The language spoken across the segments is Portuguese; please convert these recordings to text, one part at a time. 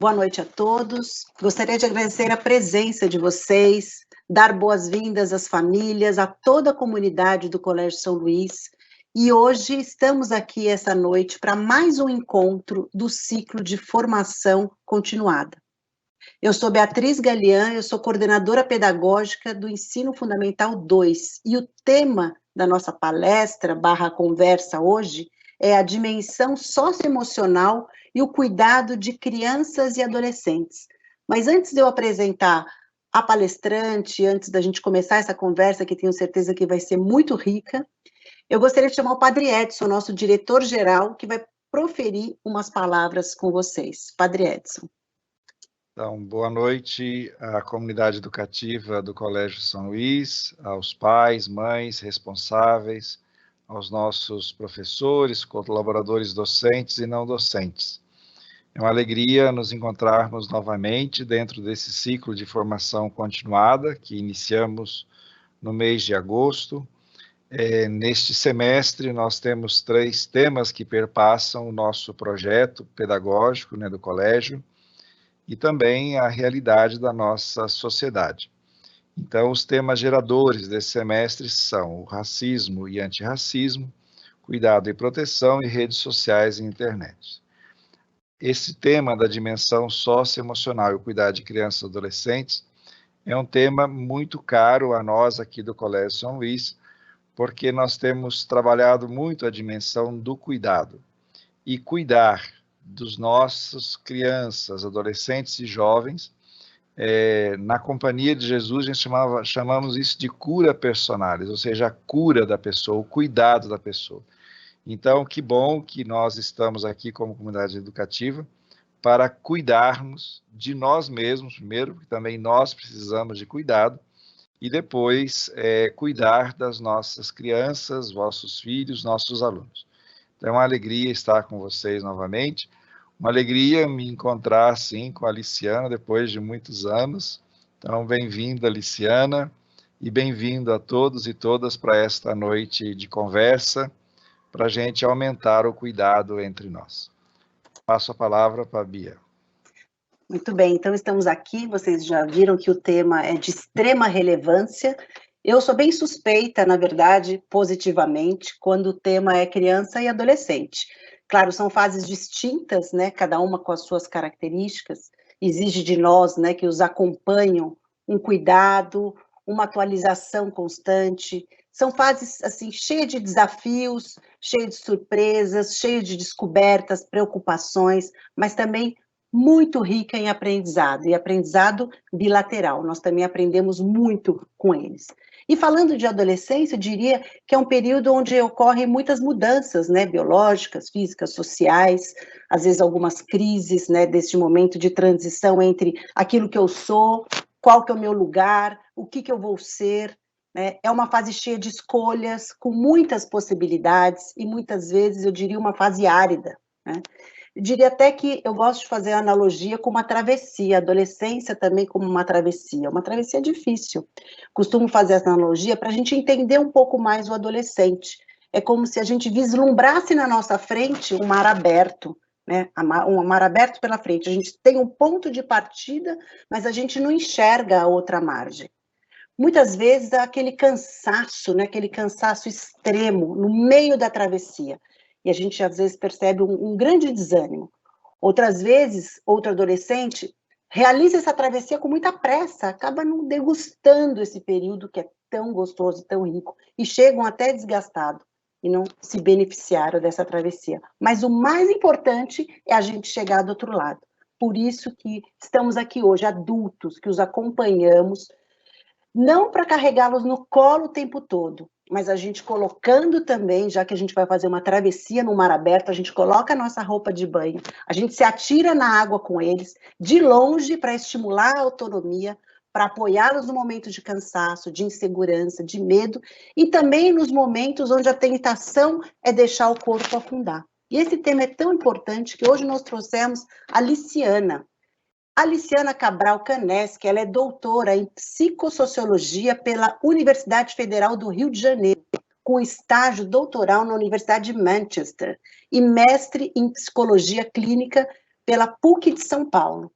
Boa noite a todos. Gostaria de agradecer a presença de vocês, dar boas-vindas às famílias, a toda a comunidade do Colégio São Luís. E hoje estamos aqui essa noite para mais um encontro do ciclo de formação continuada. Eu sou Beatriz Galian, eu sou coordenadora pedagógica do Ensino Fundamental 2, e o tema da nossa palestra / conversa hoje é a dimensão socioemocional e o cuidado de crianças e adolescentes. Mas antes de eu apresentar a palestrante, antes da gente começar essa conversa, que tenho certeza que vai ser muito rica, eu gostaria de chamar o Padre Edson, nosso diretor-geral, que vai proferir umas palavras com vocês. Padre Edson. Então, boa noite à comunidade educativa do Colégio São Luís, aos pais, mães, responsáveis, aos nossos professores, colaboradores docentes e não docentes. É uma alegria nos encontrarmos novamente dentro desse ciclo de formação continuada que iniciamos no mês de agosto. Neste semestre, nós temos 3 temas que perpassam o nosso projeto pedagógico, do colégio, e também a realidade da nossa sociedade. Então, os temas geradores desse semestre são o racismo e antirracismo, cuidado e proteção e redes sociais e internet. Esse tema da dimensão socioemocional e o cuidado de crianças e adolescentes é um tema muito caro a nós aqui do Colégio São Luís, porque nós temos trabalhado muito a dimensão do cuidado. E cuidar dos nossos crianças, adolescentes e jovens, na companhia de Jesus, a gente chamamos isso de cura personalis, ou seja, a cura da pessoa, o cuidado da pessoa. Então, que bom que nós estamos aqui como comunidade educativa para cuidarmos de nós mesmos, primeiro, porque também nós precisamos de cuidado, e depois cuidar das nossas crianças, vossos filhos, nossos alunos. Então, é uma alegria estar com vocês novamente, uma alegria me encontrar, sim, com a Liciana, depois de muitos anos. Então, bem-vinda, Liciana, e bem-vindo a todos e todas para esta noite de conversa, para a gente aumentar o cuidado entre nós. Passo a palavra para a Bia. Muito bem, então estamos aqui, vocês já viram que o tema é de extrema relevância. Eu sou bem suspeita, na verdade, positivamente, quando o tema é criança e adolescente. Claro, são fases distintas, cada uma com as suas características, exige de nós, que os acompanham um cuidado, uma atualização constante. São fases, assim, cheias de desafios, cheias de surpresas, cheias de descobertas, preocupações, mas também muito rica em aprendizado, e aprendizado bilateral. Nós também aprendemos muito com eles. E falando de adolescência, eu diria que é um período onde ocorrem muitas mudanças, biológicas, físicas, sociais, às vezes algumas crises, deste momento de transição entre aquilo que eu sou, qual que é o meu lugar, o que eu vou ser. É uma fase cheia de escolhas, com muitas possibilidades, e muitas vezes eu diria uma fase árida. Eu diria até que eu gosto de fazer a analogia com uma travessia, a adolescência também como uma travessia difícil. Costumo fazer essa analogia para a gente entender um pouco mais o adolescente. É como se a gente vislumbrasse na nossa frente um mar aberto, um mar aberto pela frente. A gente tem um ponto de partida, mas a gente não enxerga a outra margem. Muitas vezes há aquele cansaço, aquele cansaço extremo no meio da travessia. E a gente, às vezes, percebe um grande desânimo. Outras vezes, outro adolescente realiza essa travessia com muita pressa, acaba não degustando esse período que é tão gostoso e tão rico, e chegam até desgastados e não se beneficiaram dessa travessia. Mas o mais importante é a gente chegar do outro lado. Por isso que estamos aqui hoje, adultos, que os acompanhamos, não para carregá-los no colo o tempo todo, mas a gente colocando também, já que a gente vai fazer uma travessia no mar aberto, a gente coloca a nossa roupa de banho, a gente se atira na água com eles, de longe, para estimular a autonomia, para apoiá-los no momento de cansaço, de insegurança, de medo, e também nos momentos onde a tentação é deixar o corpo afundar. E esse tema é tão importante que hoje nós trouxemos a Liciana. A Liciana Cabral Caneschi, ela é doutora em psicossociologia pela Universidade Federal do Rio de Janeiro, com estágio doutoral na Universidade de Manchester, e mestre em psicologia clínica pela PUC de São Paulo.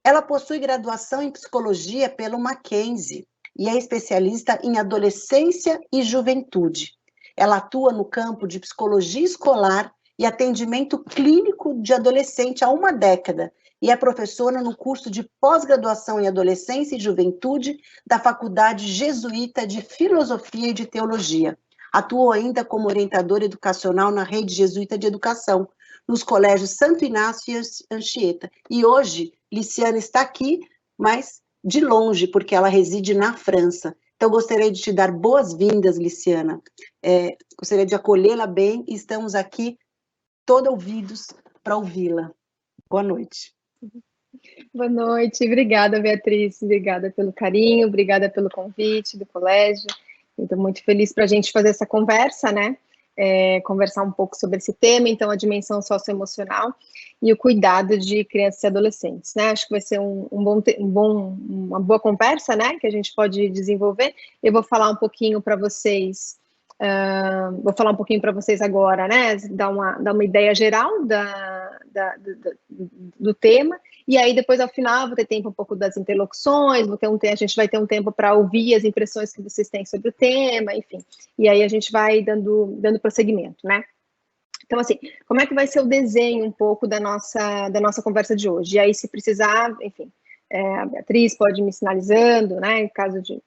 Ela possui graduação em psicologia pelo Mackenzie e é especialista em adolescência e juventude. Ela atua no campo de psicologia escolar e atendimento clínico de adolescente há uma década e é professora no curso de pós-graduação em adolescência e juventude da Faculdade Jesuíta de Filosofia e de Teologia. Atuou ainda como orientadora educacional na Rede Jesuíta de Educação, nos colégios Santo Inácio e Anchieta. E hoje, Liciana está aqui, mas de longe, porque ela reside na França. Então, gostaria de te dar boas-vindas, Liciana. Gostaria de acolhê-la bem e estamos aqui todos ouvidos para ouvi-la. Boa noite. Boa noite, obrigada, Beatriz, obrigada pelo carinho, obrigada pelo convite do colégio. Estou muito feliz para a gente fazer essa conversa, né? Conversar um pouco sobre esse tema, então, a dimensão socioemocional e o cuidado de crianças e adolescentes, né? Acho que vai ser uma boa conversa, né? Que a gente pode desenvolver. Eu vou falar um pouquinho para vocês. Vou falar um pouquinho para vocês agora, né? Dar uma ideia geral do tema, e aí depois ao final vou ter tempo um pouco das interlocuções, a gente vai ter um tempo para ouvir as impressões que vocês têm sobre o tema, enfim, e aí a gente vai dando prosseguimento, né? Então, assim, como é que vai ser o desenho um pouco da nossa conversa de hoje? E aí, se precisar, enfim, a Beatriz pode me sinalizando, né, em caso de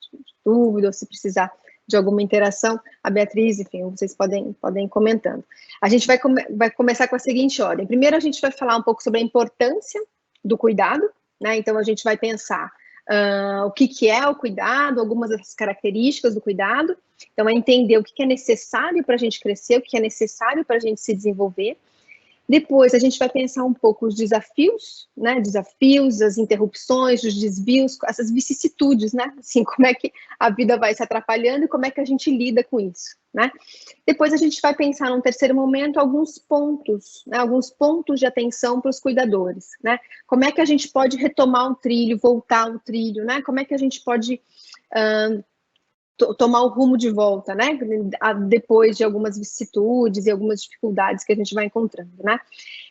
dúvida, ou se precisar de alguma interação, a Beatriz, enfim, vocês podem ir comentando. A gente vai começar com a seguinte ordem. Primeiro, a gente vai falar um pouco sobre a importância do cuidado, né? Então, a gente vai pensar o que é o cuidado, algumas das características do cuidado. Então, é entender o que é necessário para a gente crescer, o que é necessário para a gente se desenvolver. Depois, a gente vai pensar um pouco os desafios, né? Desafios, as interrupções, os desvios, essas vicissitudes, né? Assim, como é que a vida vai se atrapalhando e como é que a gente lida com isso, né? Depois, a gente vai pensar, num terceiro momento, alguns pontos, né? Alguns pontos de atenção para os cuidadores, né? Como é que a gente pode retomar o trilho, voltar ao trilho, né? Como é que a gente pode tomar o rumo de volta, né? Depois de algumas vicissitudes e algumas dificuldades que a gente vai encontrando, né?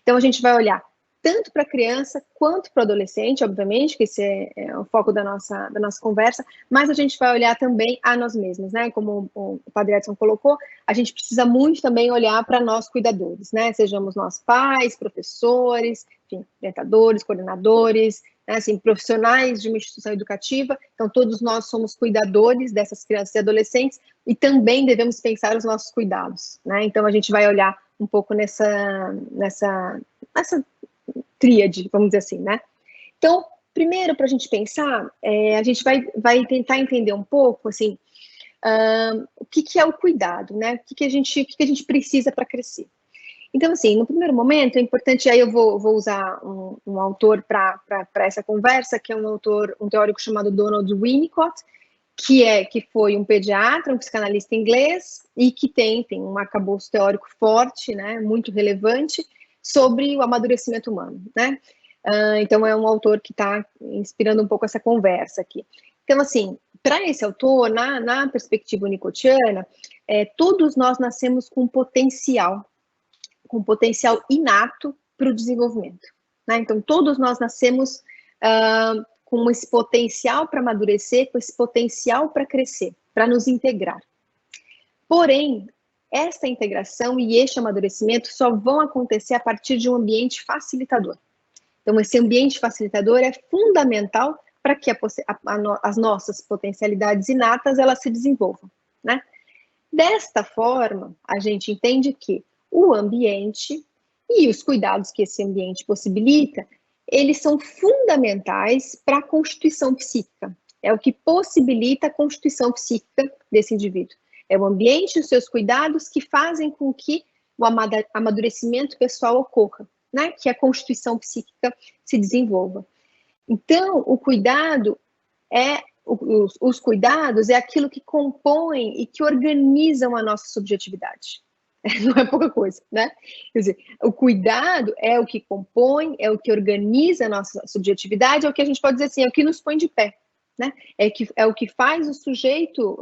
Então, a gente vai olhar tanto para a criança quanto para o adolescente, obviamente, que esse é o foco da nossa conversa, mas a gente vai olhar também a nós mesmos, né? Como o Padre Edson colocou, a gente precisa muito também olhar para nós cuidadores, né? Sejamos nós pais, professores, enfim, orientadores, coordenadores, né, assim, profissionais de uma instituição educativa. Então, todos nós somos cuidadores dessas crianças e adolescentes e também devemos pensar os nossos cuidados, né? Então, a gente vai olhar um pouco nessa tríade, vamos dizer assim, né? Então, primeiro, para a gente pensar, a gente vai tentar entender um pouco, assim, o que é o cuidado, né? O que a gente precisa para crescer. Então, assim, no primeiro momento, é importante, aí eu vou usar um autor para essa conversa, que é um teórico chamado Donald Winnicott, que foi um pediatra, um psicanalista inglês, e que tem, enfim, um arcabouço teórico forte, né, muito relevante, sobre o amadurecimento humano, né? Então, é um autor que está inspirando um pouco essa conversa aqui. Então, assim, para esse autor, na perspectiva winnicottiana, todos nós nascemos com potencial inato para o desenvolvimento, né? Então, todos nós nascemos com esse potencial para amadurecer, com esse potencial para crescer, para nos integrar. Porém, essa integração e este amadurecimento só vão acontecer a partir de um ambiente facilitador. Então, esse ambiente facilitador é fundamental para que as nossas potencialidades inatas elas se desenvolvam, né? Desta forma, a gente entende que o ambiente e os cuidados que esse ambiente possibilita, eles são fundamentais para a constituição psíquica. É o que possibilita a constituição psíquica desse indivíduo. É o ambiente e os seus cuidados que fazem com que o amadurecimento pessoal ocorra, né? Que a constituição psíquica se desenvolva. Então, o cuidado os cuidados é aquilo que compõe e que organizam a nossa subjetividade. Não é pouca coisa, né? Quer dizer, o cuidado é o que compõe, é o que organiza a nossa subjetividade, é o que a gente pode dizer assim, é o que nos põe de pé, né? É o que faz o sujeito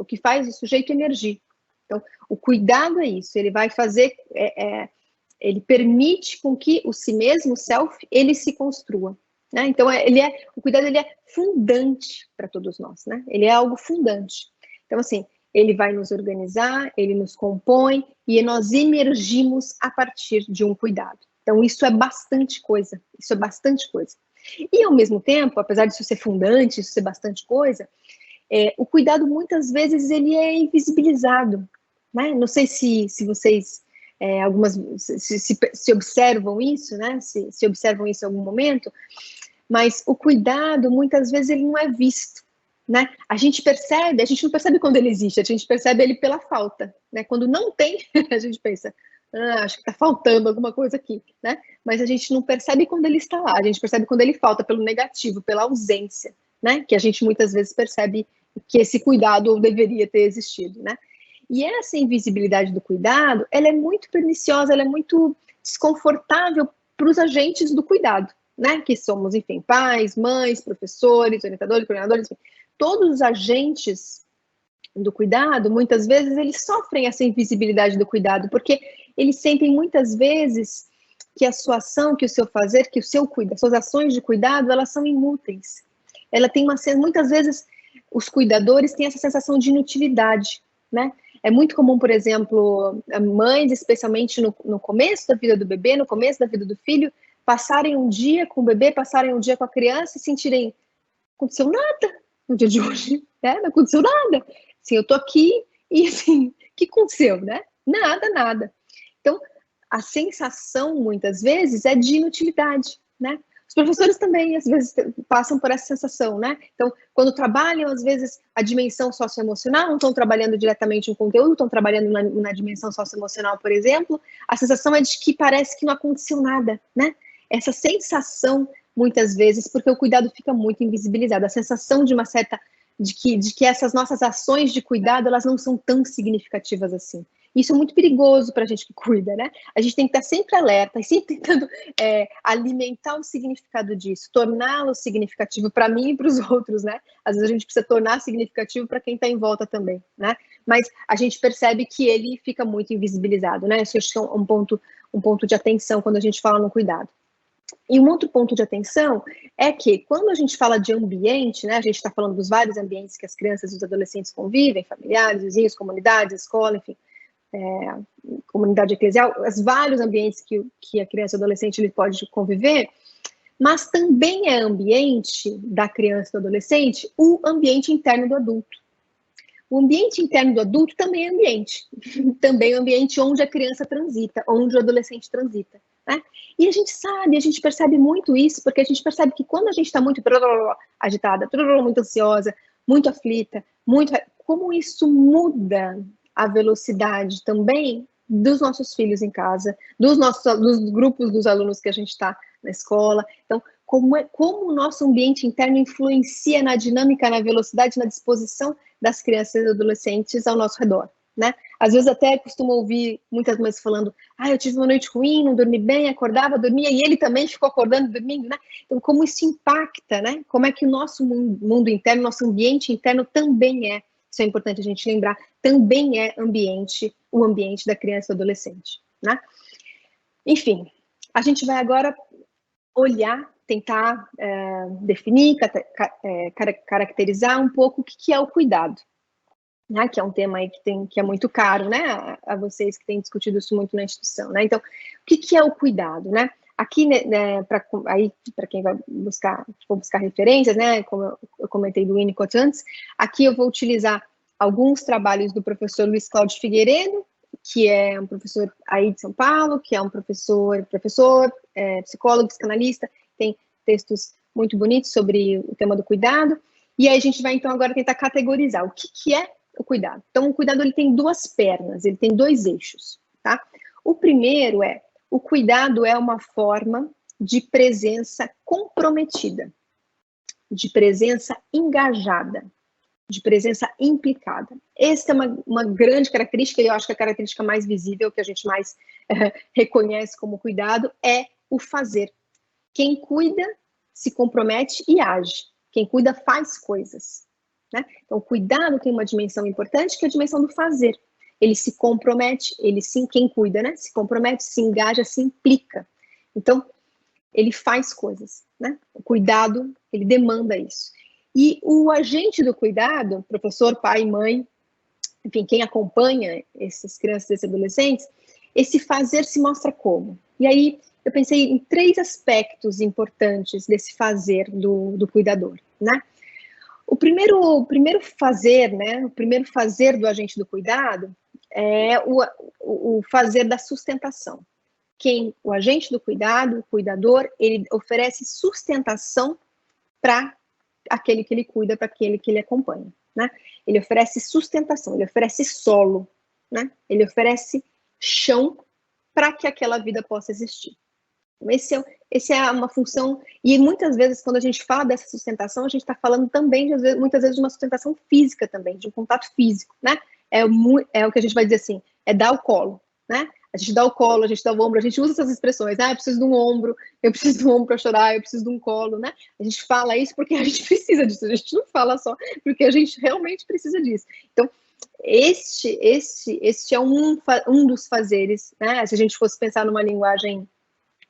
emergir. Então, o cuidado é isso, ele vai fazer, ele permite com que o si mesmo, o self, ele se construa, né? Então, o cuidado ele é fundante para todos nós, né? Ele é algo fundante. Então, assim, ele vai nos organizar, ele nos compõe e nós emergimos a partir de um cuidado. Então, isso é bastante coisa, isso é bastante coisa. E, ao mesmo tempo, apesar disso ser fundante, isso ser bastante coisa, o cuidado, muitas vezes, ele é invisibilizado, né? Não sei se vocês, se observam isso, né? Se observam isso em algum momento, mas o cuidado, muitas vezes, ele não é visto, né? A gente não percebe quando ele existe, a gente percebe ele pela falta, né? Quando não tem, a gente pensa, acho que está faltando alguma coisa aqui, né? Mas a gente não percebe quando ele está lá, a gente percebe quando ele falta, pelo negativo, pela ausência, né? Que a gente muitas vezes percebe que esse cuidado deveria ter existido, né? E essa invisibilidade do cuidado, ela é muito perniciosa, ela é muito desconfortável para os agentes do cuidado, né? Que somos, enfim, pais, mães, professores, orientadores, coordenadores, enfim, todos os agentes do cuidado, muitas vezes, eles sofrem essa invisibilidade do cuidado, porque eles sentem muitas vezes que a sua ação, que o seu fazer, que o seu cuidado, suas ações de cuidado, elas são inúteis. Ela tem muitas vezes, os cuidadores têm essa sensação de inutilidade, né? É muito comum, por exemplo, mães, especialmente no começo da vida do bebê, no começo da vida do filho, passarem um dia com o bebê, passarem um dia com a criança e sentirem, não aconteceu nada no dia de hoje, né? Não aconteceu nada. Assim, eu tô aqui e, assim, o que aconteceu, né? Nada. Então, a sensação, muitas vezes, é de inutilidade, né? Os professores também, às vezes, passam por essa sensação, né? Então, quando trabalham, às vezes, a dimensão socioemocional, não estão trabalhando diretamente um conteúdo, estão trabalhando na dimensão socioemocional, por exemplo, a sensação é de que parece que não aconteceu nada, né? Essa sensação, muitas vezes, porque o cuidado fica muito invisibilizado, a sensação de uma certa, de que essas nossas ações de cuidado, elas não são tão significativas assim. Isso é muito perigoso para a gente que cuida, né? A gente tem que estar sempre alerta e sempre tentando alimentar o significado disso, torná-lo significativo para mim e para os outros, né? Às vezes a gente precisa tornar significativo para quem está em volta também, né? Mas a gente percebe que ele fica muito invisibilizado, né? Isso acho que é um ponto de atenção quando a gente fala no cuidado. E um outro ponto de atenção é que quando a gente fala de ambiente, né? A gente está falando dos vários ambientes que as crianças e os adolescentes convivem, familiares, vizinhos, comunidades, escola, enfim, comunidade eclesial, os vários ambientes que a criança e o adolescente ele pode conviver, mas também é ambiente da criança e do adolescente o ambiente interno do adulto. O ambiente interno do adulto também é ambiente. Também é ambiente onde a criança transita, onde o adolescente transita, né? E a gente percebe muito isso, porque a gente percebe que quando a gente está muito agitada, muito ansiosa, muito aflita, como isso muda a velocidade também dos nossos filhos em casa, dos grupos dos alunos que a gente está na escola. Então, como o nosso ambiente interno influencia na dinâmica, na velocidade, na disposição das crianças e adolescentes ao nosso redor, né? Às vezes até costumo ouvir muitas mães falando, eu tive uma noite ruim, não dormi bem, acordava, dormia, e ele também ficou acordando, dormindo, né? Então, como isso impacta, né? Como é que o nosso mundo interno, nosso ambiente interno também isso é importante a gente lembrar, também é o ambiente da criança e do adolescente, né? Enfim, a gente vai agora olhar, tentar definir, caracterizar um pouco o que é o cuidado, né? Que é um tema aí que é muito caro, né? A vocês que têm discutido isso muito na instituição, né? Então, o que é o cuidado, né? Aqui, né, para quem for buscar referências, né, como eu comentei do Winnicott antes, aqui eu vou utilizar alguns trabalhos do professor Luiz Cláudio Figueiredo, que é um professor aí de São Paulo, que é um professor, psicólogo, psicanalista, tem textos muito bonitos sobre o tema do cuidado, e aí a gente vai então agora tentar categorizar o que é o cuidado. Então, o cuidado ele tem duas pernas, ele tem dois eixos, tá? O primeiro o cuidado é uma forma de presença comprometida, de presença engajada, de presença implicada. Essa é uma grande característica, e eu acho que a característica mais visível, que a gente mais reconhece como cuidado, é o fazer. Quem cuida se compromete e age. Quem cuida faz coisas, né? Então, o cuidado tem uma dimensão importante, que é a dimensão do fazer. ele se compromete, quem cuida, né? Se compromete, se engaja, se implica. Então, ele faz coisas, né? O cuidado, ele demanda isso. E o agente do cuidado, professor, pai, mãe, enfim, quem acompanha essas crianças e esses adolescentes, esse fazer se mostra como? E aí, eu pensei em 3 aspectos importantes desse fazer do cuidador, né? O primeiro fazer, né? O primeiro fazer do agente do cuidado é o fazer da sustentação. O agente do cuidado, o cuidador, ele oferece sustentação para aquele que ele cuida, para aquele que ele acompanha, né? Ele oferece sustentação, ele oferece solo, né? Ele oferece chão para que aquela vida possa existir. Esse é uma função, e muitas vezes quando a gente fala dessa sustentação, a gente está falando também, muitas vezes, de uma sustentação física também, de um contato físico, né? É o que a gente vai dizer assim, é dar o colo, né? A gente dá o colo, a gente dá o ombro, a gente usa essas expressões, eu preciso de um ombro, eu preciso de um ombro para chorar, eu preciso de um colo, né? A gente fala isso porque a gente precisa disso, a gente não fala só porque a gente realmente precisa disso. Então, este é um dos fazeres, né? Se a gente fosse pensar numa linguagem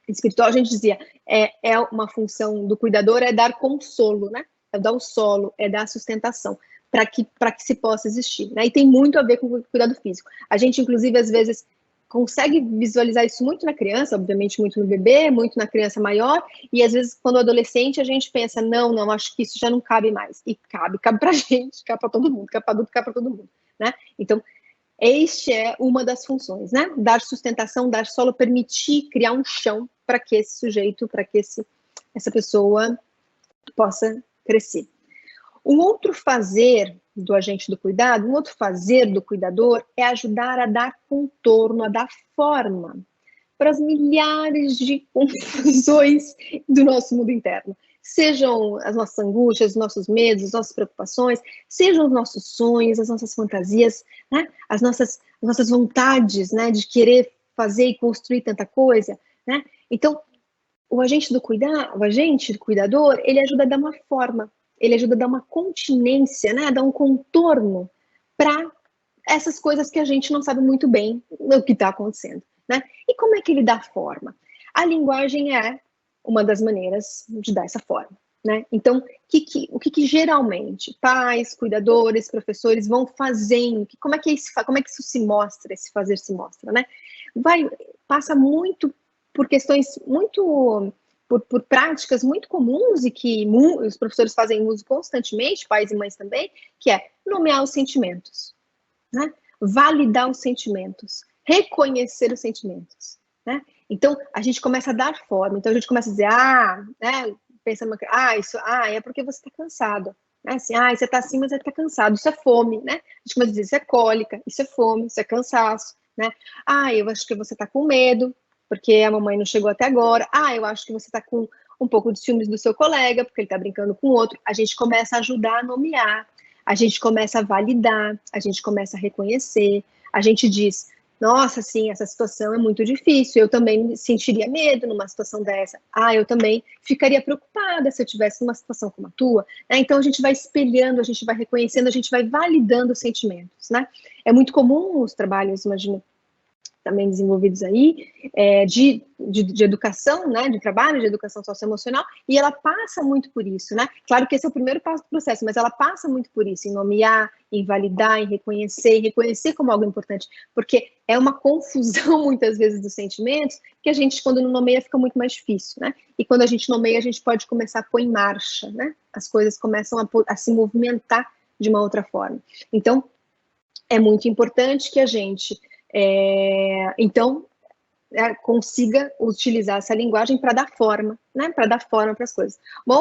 espiritual, a gente dizia, é uma função do cuidador, é dar consolo, né? É dar o solo, é dar sustentação, para que se possa existir, né? E tem muito a ver com o cuidado físico. A gente, inclusive, às vezes, consegue visualizar isso muito na criança, obviamente muito no bebê, muito na criança maior, e às vezes, quando adolescente, a gente pensa, não, acho que isso já não cabe mais. E cabe pra gente, cabe pra todo mundo, cabe pra adulto, cabe pra todo mundo, né? Então, este é uma das funções, né? Dar sustentação, dar solo, permitir criar um chão para que esse sujeito, para que essa pessoa possa crescer. Um outro fazer do agente do cuidado, um outro fazer do cuidador é ajudar a dar contorno, a dar forma para as milhares de confusões do nosso mundo interno. Sejam as nossas angústias, os nossos medos, as nossas preocupações, sejam os nossos sonhos, as nossas fantasias, né? As nossas vontades, né? De querer fazer e construir tanta coisa, né? Então, o agente do cuidador, ele ajuda a dar uma forma, ele ajuda a dar uma continência, né? A dar um contorno para essas coisas que a gente não sabe muito bem o que está acontecendo, né? E como é que ele dá forma? A linguagem é uma das maneiras de dar essa forma, né? Então, o que geralmente pais, cuidadores, professores vão fazendo? Como é que isso se mostra, esse fazer se mostra, né? Passa muito por questões por práticas muito comuns e que os professores fazem uso constantemente, pais e mães também, que é nomear os sentimentos, né? Validar os sentimentos, reconhecer os sentimentos, né? Então, a gente começa a dar forma. Então, a gente começa a dizer, né? Pensando, é porque você está cansado. Né? Assim, você está assim, mas você está cansado. Isso é fome, né? A gente começa a dizer, isso é cólica, isso é fome, isso é cansaço, né? Eu acho que você está com medo, porque a mamãe não chegou até agora. Eu acho que você está com um pouco de ciúmes do seu colega, porque ele está brincando com outro. A gente começa a ajudar a nomear, a gente começa a validar, a gente começa a reconhecer, a gente diz, nossa, sim, essa situação é muito difícil, eu também sentiria medo numa situação dessa. Eu também ficaria preocupada se eu tivesse numa situação como a tua. Então, a gente vai espelhando, a gente vai reconhecendo, a gente vai validando os sentimentos, né? É muito comum os trabalhos, imagino, também desenvolvidos aí, de educação, né, de trabalho, de educação socioemocional, e ela passa muito por isso, né? Claro que esse é o primeiro passo do processo, mas ela passa muito por isso, em nomear, em validar, em reconhecer como algo importante, porque é uma confusão, muitas vezes, dos sentimentos, que a gente, quando não nomeia, fica muito mais difícil, né? E quando a gente nomeia, a gente pode começar a pôr em marcha, né? As coisas começam a se movimentar de uma outra forma. Então, é muito importante que a gente consiga utilizar essa linguagem para dar forma, né? Para dar forma para as coisas. Uma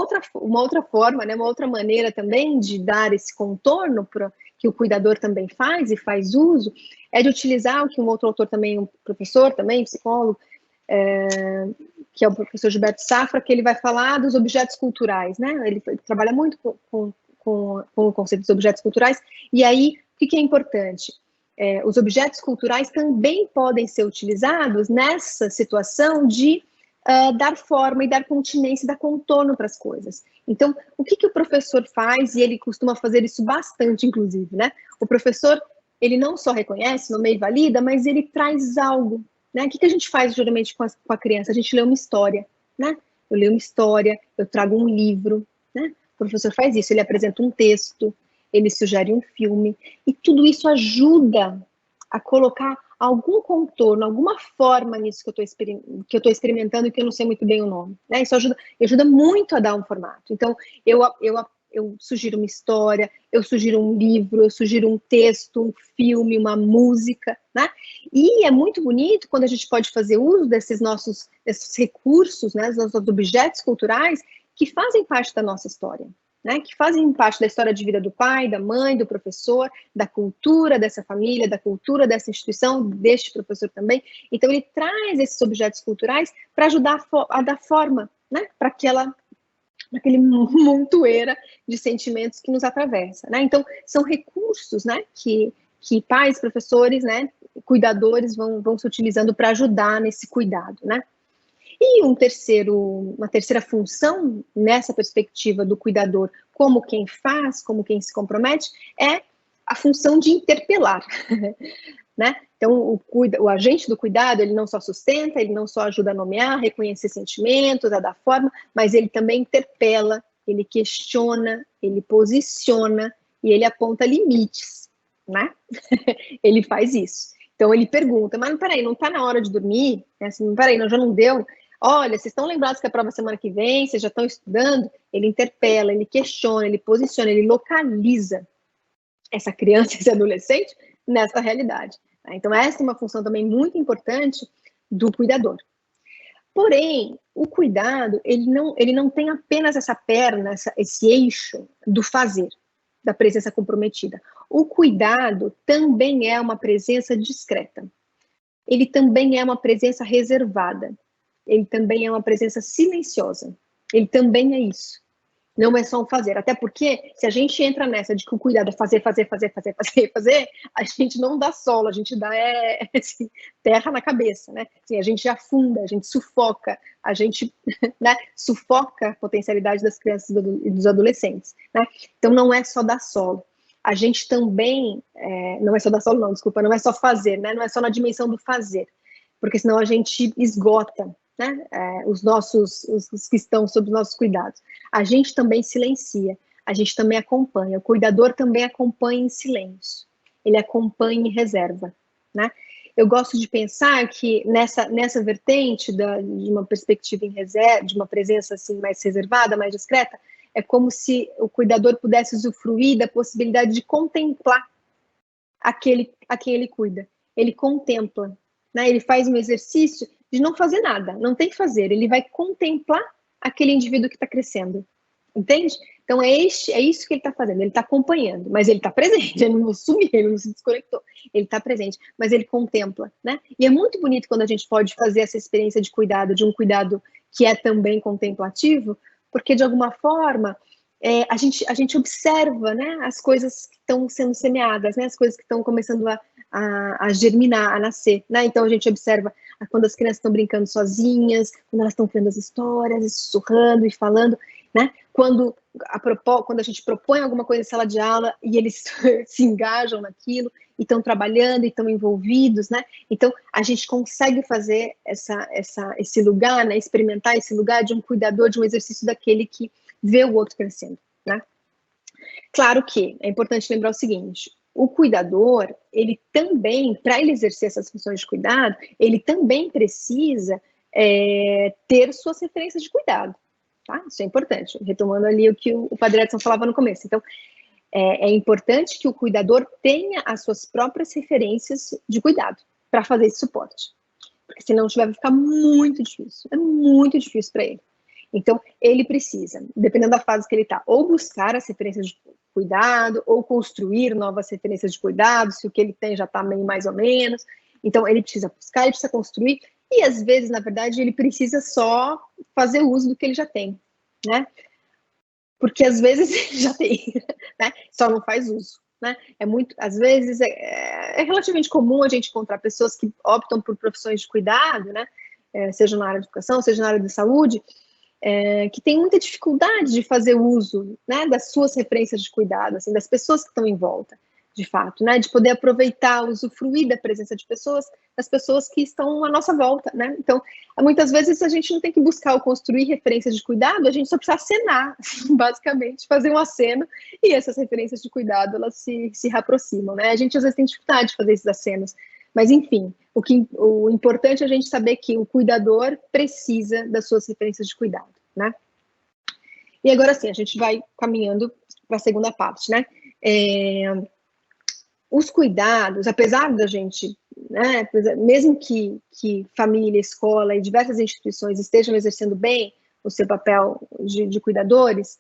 outra forma, né? Uma outra maneira também de dar esse contorno que o cuidador também faz e faz uso, é de utilizar o que um outro autor também, um professor também, psicólogo, que é o professor Gilberto Safra, que ele vai falar dos objetos culturais, né? Ele trabalha muito com o conceito dos objetos culturais, e aí, o que é importante? Os objetos culturais também podem ser utilizados nessa situação de dar forma e dar continência, dar contorno para as coisas. Então, o que o professor faz, e ele costuma fazer isso bastante, inclusive, né? O professor ele não só reconhece, nomeia e valida, mas ele traz algo, né? O que a gente faz geralmente com a criança? A gente lê uma história, né? Eu leio uma história, eu trago um livro, né? O professor faz isso, ele apresenta um texto, ele sugere um filme, e tudo isso ajuda a colocar algum contorno, alguma forma nisso que eu estou experimentando e que eu não sei muito bem o nome, né? Isso ajuda muito a dar um formato. Então, eu sugiro uma história, eu sugiro um livro, eu sugiro um texto, um filme, uma música, né? E é muito bonito quando a gente pode fazer uso desses recursos, né? Dos nossos objetos culturais que fazem parte da nossa história, né? Que fazem parte da história de vida do pai, da mãe, do professor, da cultura dessa família, da cultura dessa instituição, deste professor também. Então, ele traz esses objetos culturais para ajudar a dar forma, né? Para aquele montoeira de sentimentos que nos atravessa, né? Então, são recursos, né, que pais, professores, né, cuidadores vão se utilizando para ajudar nesse cuidado, né? E uma terceira função nessa perspectiva do cuidador, como quem faz, como quem se compromete, é a função de interpelar, né? Então, o agente do cuidado, ele não só sustenta, ele não só ajuda a nomear, a reconhecer sentimentos, a dar forma, mas ele também interpela, ele questiona, ele posiciona e ele aponta limites, né? Ele faz isso. Então, ele pergunta, mas peraí, não está na hora de dormir? Assim, peraí, já não deu? Olha, vocês estão lembrados que a prova semana que vem, vocês já estão estudando? Ele interpela, ele questiona, ele posiciona, ele localiza essa criança, esse adolescente nessa realidade. Então, essa é uma função também muito importante do cuidador. Porém, o cuidado, ele não tem apenas essa perna, esse eixo do fazer, da presença comprometida. O cuidado também é uma presença discreta. Ele também é uma presença reservada. Ele também é uma presença silenciosa. Ele também é isso. Não é só um fazer. Até porque, se a gente entra nessa de que o cuidado é fazer, a gente não dá solo, a gente dá assim, terra na cabeça, né? Assim, a gente afunda, a gente sufoca, a gente né, sufoca a potencialidade das crianças e dos adolescentes, né? Então, não é só dar solo. A gente também, não é só dar solo, não, desculpa, não é só fazer, né? Não é só na dimensão do fazer, porque senão a gente esgota, né? Os que estão sob os nossos cuidados. A gente também silencia, a gente também acompanha. O cuidador também acompanha em silêncio. Ele acompanha em reserva, né? Eu gosto de pensar que nessa vertente de uma perspectiva em reserva, de uma presença assim mais reservada, mais discreta, é como se o cuidador pudesse usufruir da possibilidade de contemplar a quem ele cuida. Ele contempla, né? Ele faz um exercício de não fazer nada, não tem que fazer, ele vai contemplar aquele indivíduo que está crescendo, entende? Então é isso que ele está fazendo, ele está acompanhando, mas ele está presente, ele não sumiu, ele não se desconectou, ele está presente, mas ele contempla, né? E é muito bonito quando a gente pode fazer essa experiência de cuidado, de um cuidado que é também contemplativo, porque de alguma forma a gente observa, né, as coisas que estão sendo semeadas, né, as coisas que estão começando a germinar, a nascer, né? Então a gente observa quando as crianças estão brincando sozinhas, quando elas estão criando as histórias, e sussurrando e falando, né? Quando a gente propõe alguma coisa em sala de aula e eles se engajam naquilo, e estão trabalhando, e estão envolvidos, né? Então a gente consegue fazer esse lugar, né? Experimentar esse lugar de um cuidador, de um exercício daquele que vê o outro crescendo, né? Claro que é importante lembrar o seguinte: o cuidador, ele também, para ele exercer essas funções de cuidado, ele também precisa ter suas referências de cuidado, tá? Isso é importante, retomando ali o que o Padre Edson falava no começo. Então, é importante que o cuidador tenha as suas próprias referências de cuidado para fazer esse suporte, porque senão vai ficar muito difícil, é muito difícil para ele. Então, ele precisa, dependendo da fase que ele está, ou buscar as referências de cuidado, ou construir novas referências de cuidado, se o que ele tem já está meio mais ou menos. Então, ele precisa buscar, ele precisa construir, e às vezes, na verdade, ele precisa só fazer uso do que ele já tem, né? Porque às vezes ele já tem, né? Só não faz uso, né? Às vezes, é relativamente comum a gente encontrar pessoas que optam por profissões de cuidado, né? Seja na área de educação, seja na área de saúde, que tem muita dificuldade de fazer uso, né, das suas referências de cuidado, assim, das pessoas que estão em volta, de fato, né? De poder aproveitar, usufruir da presença de pessoas, das pessoas que estão à nossa volta, né? Então, muitas vezes a gente não tem que buscar ou construir referências de cuidado, a gente só precisa acenar, basicamente, fazer um aceno, e essas referências de cuidado, elas se reaproximam, né? A gente às vezes tem dificuldade de fazer esses acenos, mas enfim, o importante é a gente saber que o cuidador precisa das suas referências de cuidado, né? E agora sim, a gente vai caminhando para a segunda parte, né? Os cuidados, apesar da gente, né, mesmo que família, escola e diversas instituições estejam exercendo bem o seu papel de cuidadores,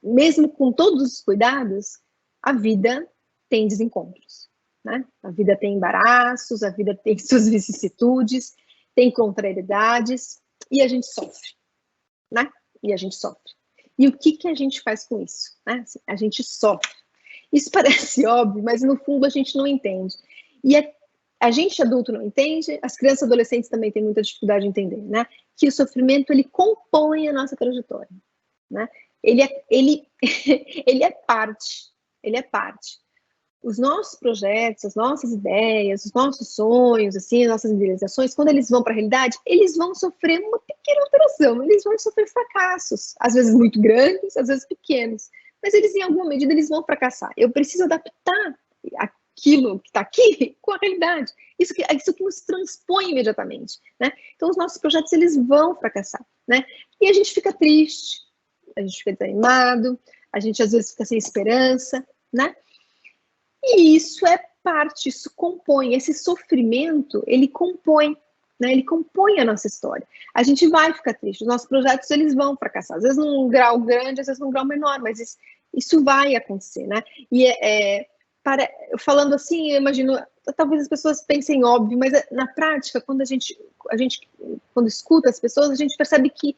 mesmo com todos os cuidados, a vida tem desencontros, né? A vida tem embaraços, a vida tem suas vicissitudes, tem contrariedades, e a gente sofre, né? E a gente sofre. E o que a gente faz com isso? Né? Assim, a gente sofre. Isso parece óbvio, mas no fundo a gente não entende. E a gente adulto não entende, as crianças e adolescentes também têm muita dificuldade de entender, né? Que o sofrimento, ele compõe a nossa trajetória, né? Ele é parte. Os nossos projetos, as nossas ideias, os nossos sonhos, assim, as nossas idealizações, quando eles vão para a realidade, eles vão sofrer uma pequena alteração, eles vão sofrer fracassos, às vezes muito grandes, às vezes pequenos, mas eles, em alguma medida, eles vão fracassar. Eu preciso adaptar aquilo que está aqui com a realidade. Isso que nos transpõe imediatamente, né? Então, os nossos projetos, eles vão fracassar, né? E a gente fica triste, a gente fica desanimado, a gente, às vezes, fica sem esperança, né? E isso é parte, isso compõe, esse sofrimento, ele compõe, né? Ele compõe a nossa história. A gente vai ficar triste, os nossos projetos, eles vão fracassar, às vezes num grau grande, às vezes num grau menor, mas isso vai acontecer, né? E falando assim, eu imagino, talvez as pessoas pensem óbvio, mas na prática, quando a gente quando escuta as pessoas, a gente percebe que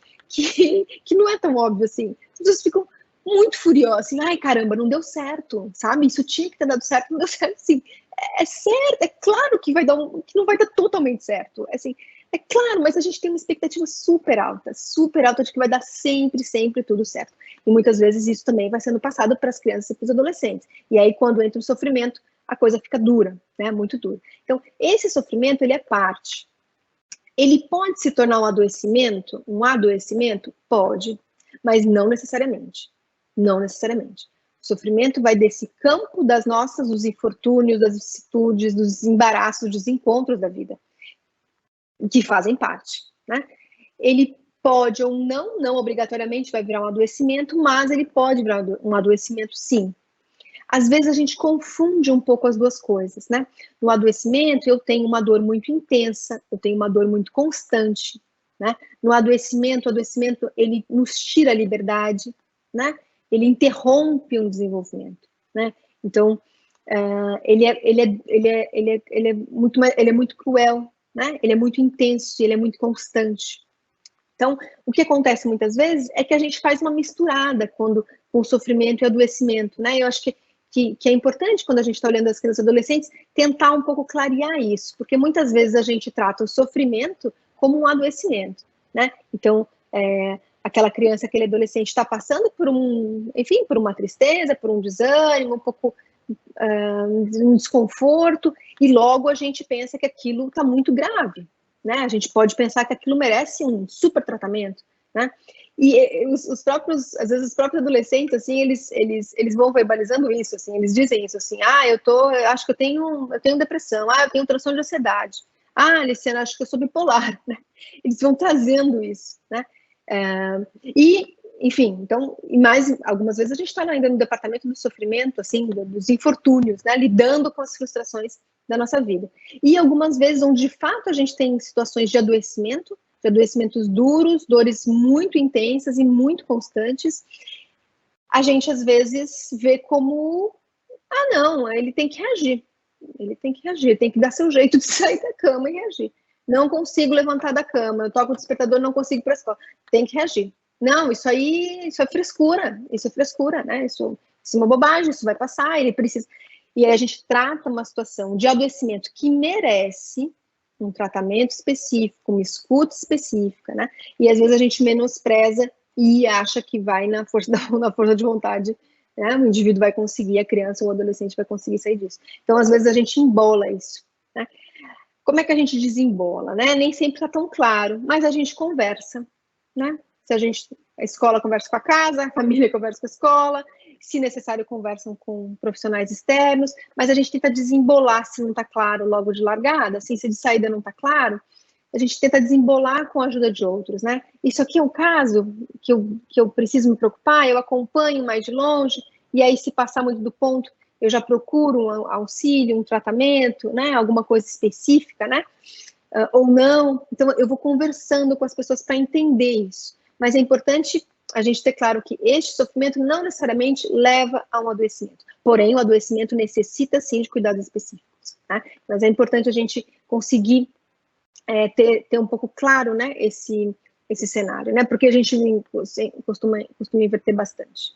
não é tão óbvio assim. As pessoas ficam muito furiosa, assim, ai caramba, não deu certo, sabe? Isso tinha que ter dado certo, não deu certo, assim, é certo, é claro que que não vai dar totalmente certo, assim, é claro, mas a gente tem uma expectativa super alta de que vai dar sempre tudo certo, e muitas vezes isso também vai sendo passado para as crianças e para os adolescentes, e aí quando entra o sofrimento, a coisa fica dura, né, muito dura. Então, esse sofrimento, ele é parte, ele pode se tornar um adoecimento? Pode, mas não necessariamente. Não necessariamente. O sofrimento vai desse campo dos infortúnios, das vicissitudes, dos embaraços, dos encontros da vida, que fazem parte, né? Ele pode ou não obrigatoriamente vai virar um adoecimento, mas ele pode virar um adoecimento, sim. Às vezes a gente confunde um pouco as duas coisas, né? No adoecimento, eu tenho uma dor muito intensa, eu tenho uma dor muito constante, né? No adoecimento, ele nos tira a liberdade, né? Ele interrompe um desenvolvimento, né? Então, ele é muito cruel, né? Ele é muito intenso, ele é muito constante. Então, o que acontece muitas vezes é que a gente faz uma misturada com o sofrimento e o adoecimento, né? Eu acho que é importante, quando a gente está olhando as crianças e adolescentes, tentar um pouco clarear isso, porque muitas vezes a gente trata o sofrimento como um adoecimento, né? Então, aquela criança, aquele adolescente está passando por por uma tristeza, por um desânimo, um pouco um desconforto, e logo a gente pensa que aquilo está muito grave, né? A gente pode pensar que aquilo merece um super tratamento, né? E às vezes os próprios adolescentes, assim, eles vão verbalizando isso, assim, eles dizem isso, assim, eu acho que eu tenho depressão, eu tenho transtorno de ansiedade, Aliciana, acho que eu sou bipolar, né? Eles vão trazendo isso, né? Enfim, então, e mais algumas vezes a gente está ainda no departamento do sofrimento, assim, dos infortúnios, né? Lidando com as frustrações da nossa vida. E algumas vezes onde de fato a gente tem situações de adoecimentos duros, dores muito intensas e muito constantes, a gente às vezes vê como, não, ele tem que reagir, tem que dar seu jeito de sair da cama e reagir. Não consigo levantar da cama, eu toco o despertador, não consigo ir para a escola, tem que reagir. Não, isso é frescura, né? Isso é uma bobagem, isso vai passar, ele precisa. E aí a gente trata uma situação de adoecimento que merece um tratamento específico, uma escuta específica, né? E às vezes a gente menospreza e acha que vai na força de vontade né? O indivíduo vai conseguir, a criança ou o adolescente vai conseguir sair disso. Então, às vezes, a gente embola isso, né? Como é que a gente desembola, né? Nem sempre está tão claro, mas a gente conversa, né? Se a escola conversa com a casa, a família conversa com a escola, se necessário conversam com profissionais externos, mas a gente tenta desembolar se não está claro logo de largada, assim, se de saída não está claro, a gente tenta desembolar com a ajuda de outros, né? Isso aqui é um caso que eu preciso me preocupar, eu acompanho mais de longe, e aí se passar muito do ponto, eu já procuro um auxílio, um tratamento, né? Alguma coisa específica, né? Ou não. Então, eu vou conversando com as pessoas para entender isso. Mas é importante a gente ter claro que este sofrimento não necessariamente leva a um adoecimento. Porém, o adoecimento necessita, sim, de cuidados específicos, tá? Mas é importante a gente conseguir ter um pouco claro, né, esse cenário, né? Porque a gente costuma inverter bastante.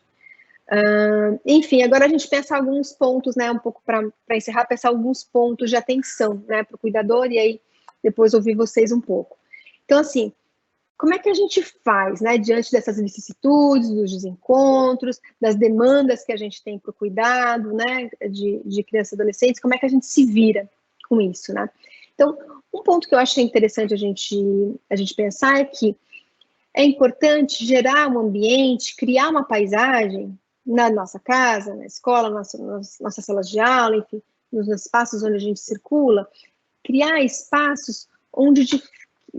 Enfim, agora a gente pensa alguns pontos, né, um pouco para encerrar, pensar alguns pontos de atenção, né, para o cuidador, e aí depois ouvir vocês um pouco. Então, assim, como é que a gente faz, né, diante dessas vicissitudes, dos desencontros, das demandas que a gente tem para o cuidado, né, de crianças e adolescentes, como é que a gente se vira com isso, né? Então, um ponto que eu acho interessante a gente pensar é que é importante gerar um ambiente, criar uma paisagem na nossa casa, na escola, nossas salas de aula, enfim, nos espaços onde a gente circula, criar espaços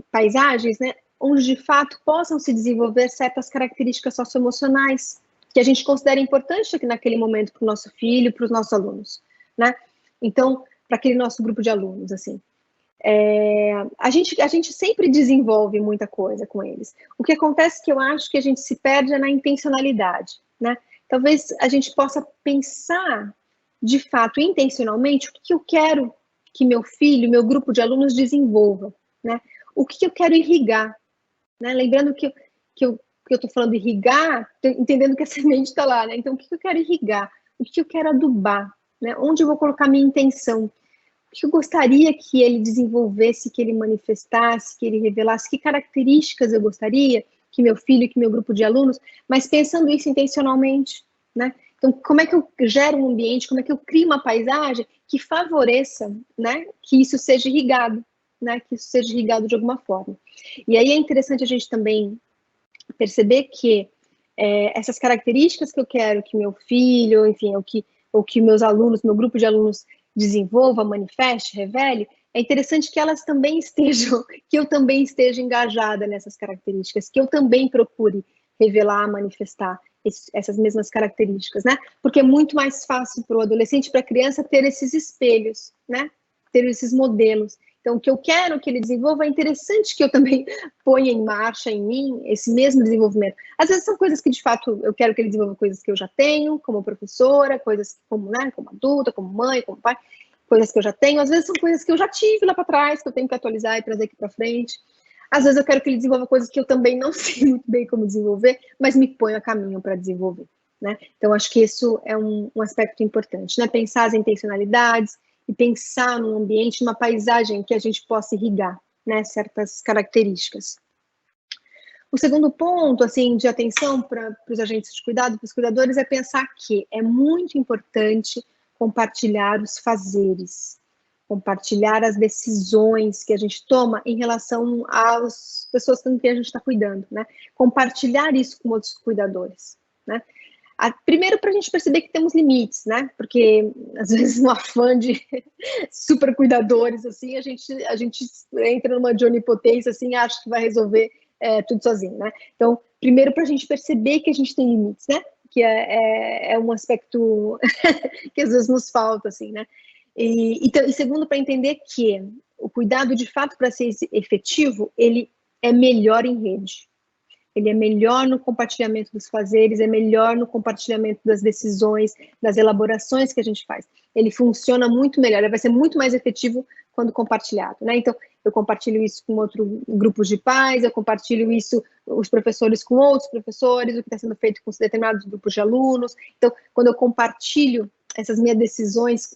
paisagens, né, onde de fato possam se desenvolver certas características socioemocionais que a gente considera importante aqui naquele momento para o nosso filho, para os nossos alunos, né? Então, para aquele nosso grupo de alunos, assim. A gente sempre desenvolve muita coisa com eles. O que acontece que eu acho que a gente se perde é na intencionalidade, né? Talvez a gente possa pensar, de fato, intencionalmente, o que eu quero que meu filho, meu grupo de alunos desenvolva, né? O que eu quero irrigar, né? Lembrando que eu estou falando de irrigar, entendendo que a semente está lá, né? Então, o que eu quero irrigar? O que eu quero adubar? Né? Onde eu vou colocar minha intenção? O que eu gostaria que ele desenvolvesse, que ele manifestasse, que ele revelasse? Que características eu gostaria que meu filho, que meu grupo de alunos, mas pensando isso intencionalmente, né? Então, como é que eu gero um ambiente, como é que eu crio uma paisagem que favoreça, né, que isso seja irrigado, né, que isso seja irrigado de alguma forma. E aí é interessante a gente também perceber que essas características que eu quero que meu filho, enfim, ou que meus alunos, meu grupo de alunos desenvolva, manifeste, revele, é interessante que elas também estejam, que eu também esteja engajada nessas características, que eu também procure revelar, manifestar essas mesmas características, né? Porque é muito mais fácil para o adolescente, para a criança, ter esses espelhos, né? Ter esses modelos. Então, o que eu quero que ele desenvolva, é interessante que eu também ponha em marcha em mim esse mesmo desenvolvimento. Às vezes são coisas que, de fato, eu quero que ele desenvolva coisas que eu já tenho, como professora, coisas como, né, como adulta, como mãe, como pai, coisas que eu já tenho. Às vezes são coisas que eu já tive lá para trás, que eu tenho que atualizar e trazer aqui para frente. Às vezes eu quero que ele desenvolva coisas que eu também não sei muito bem como desenvolver, mas me ponho a caminho para desenvolver, né? Então, acho que isso é um aspecto importante, né? Pensar as intencionalidades, e pensar num ambiente, numa paisagem que a gente possa irrigar, né, certas características. O segundo ponto, assim, de atenção para os agentes de cuidado, para os cuidadores, é pensar que é muito importante compartilhar os fazeres, compartilhar as decisões que a gente toma em relação às pessoas com quem a gente está cuidando, né? Compartilhar isso com outros cuidadores, né? Primeiro, para a gente perceber que temos limites, né? Porque, às vezes, no afã de super cuidadores, assim, a gente entra numa de onipotência, assim, acha que vai resolver tudo sozinho, né? Então, primeiro, para a gente perceber que a gente tem limites, né? Que é um aspecto que, às vezes, nos falta, assim, né? E segundo, para entender que o cuidado, de fato, para ser efetivo, ele é melhor em rede. Ele é melhor no compartilhamento dos fazeres, é melhor no compartilhamento das decisões, das elaborações que a gente faz. Ele funciona muito melhor, ele vai ser muito mais efetivo quando compartilhado, né? Então, eu compartilho isso com outros grupos de pais, eu compartilho isso, os professores com outros professores, o que está sendo feito com determinados grupos de alunos. Então, quando eu compartilho essas minhas decisões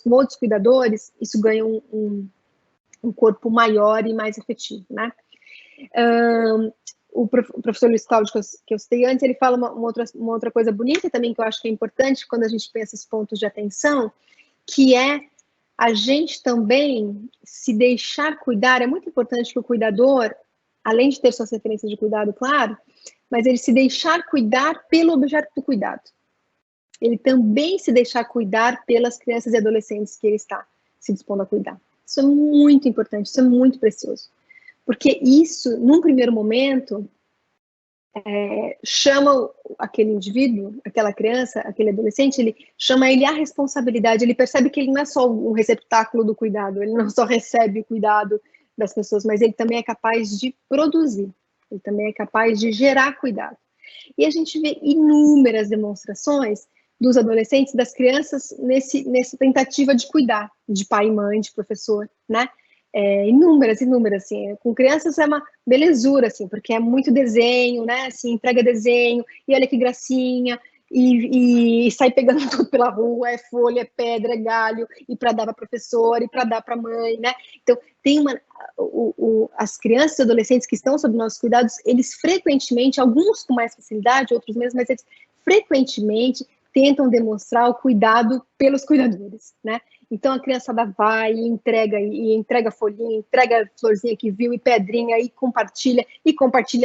com outros cuidadores, isso ganha um corpo maior e mais efetivo, né? o professor Luiz Cláudio, que eu citei antes, ele fala uma outra coisa bonita também, que eu acho que é importante quando a gente pensa esses pontos de atenção, que é a gente também se deixar cuidar. É muito importante que o cuidador, além de ter suas referências de cuidado, claro, mas ele se deixar cuidar pelo objeto do cuidado. Ele também se deixar cuidar pelas crianças e adolescentes que ele está se dispondo a cuidar. Isso é muito importante, isso é muito precioso. Porque isso, num primeiro momento, chama aquele indivíduo, aquela criança, aquele adolescente, ele chama ele à responsabilidade, ele percebe que ele não é só um receptáculo do cuidado, ele não só recebe o cuidado das pessoas, mas ele também é capaz de produzir, ele também é capaz de gerar cuidado. E a gente vê inúmeras demonstrações dos adolescentes, das crianças, nessa tentativa de cuidar, de pai e mãe, de professor, né? Inúmeras, assim, com crianças é uma belezura, assim, porque é muito desenho, né, assim, entrega desenho, e olha que gracinha, e sai pegando tudo pela rua, é folha, é pedra, é galho, e para dar para professor, e para dar para mãe, né, então tem as crianças e adolescentes que estão sob nossos cuidados, eles frequentemente, alguns com mais facilidade, outros menos, mas eles frequentemente tentam demonstrar o cuidado pelos cuidadores, né? Então a criançada vai e entrega folhinha, entrega florzinha que viu, e pedrinha, e compartilha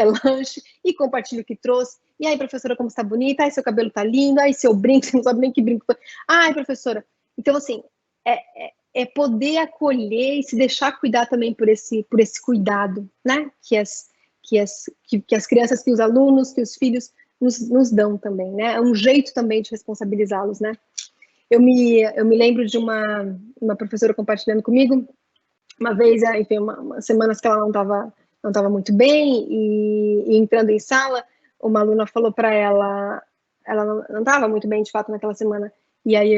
lanche, e compartilha o que trouxe. E aí, professora, como está bonita? Ai, seu cabelo tá lindo. Ai, seu brinco, você não sabe nem que brinco. Ai, professora. Então, assim, é poder acolher e se deixar cuidar também por esse cuidado, né? Que as crianças, que os alunos, que os filhos nos dão também, né? É um jeito também de responsabilizá-los, né? Eu me lembro de uma professora compartilhando comigo, uma vez, enfim, umas semanas que ela não estava muito bem, e entrando em sala, uma aluna falou para ela não estava muito bem, de fato, naquela semana, e aí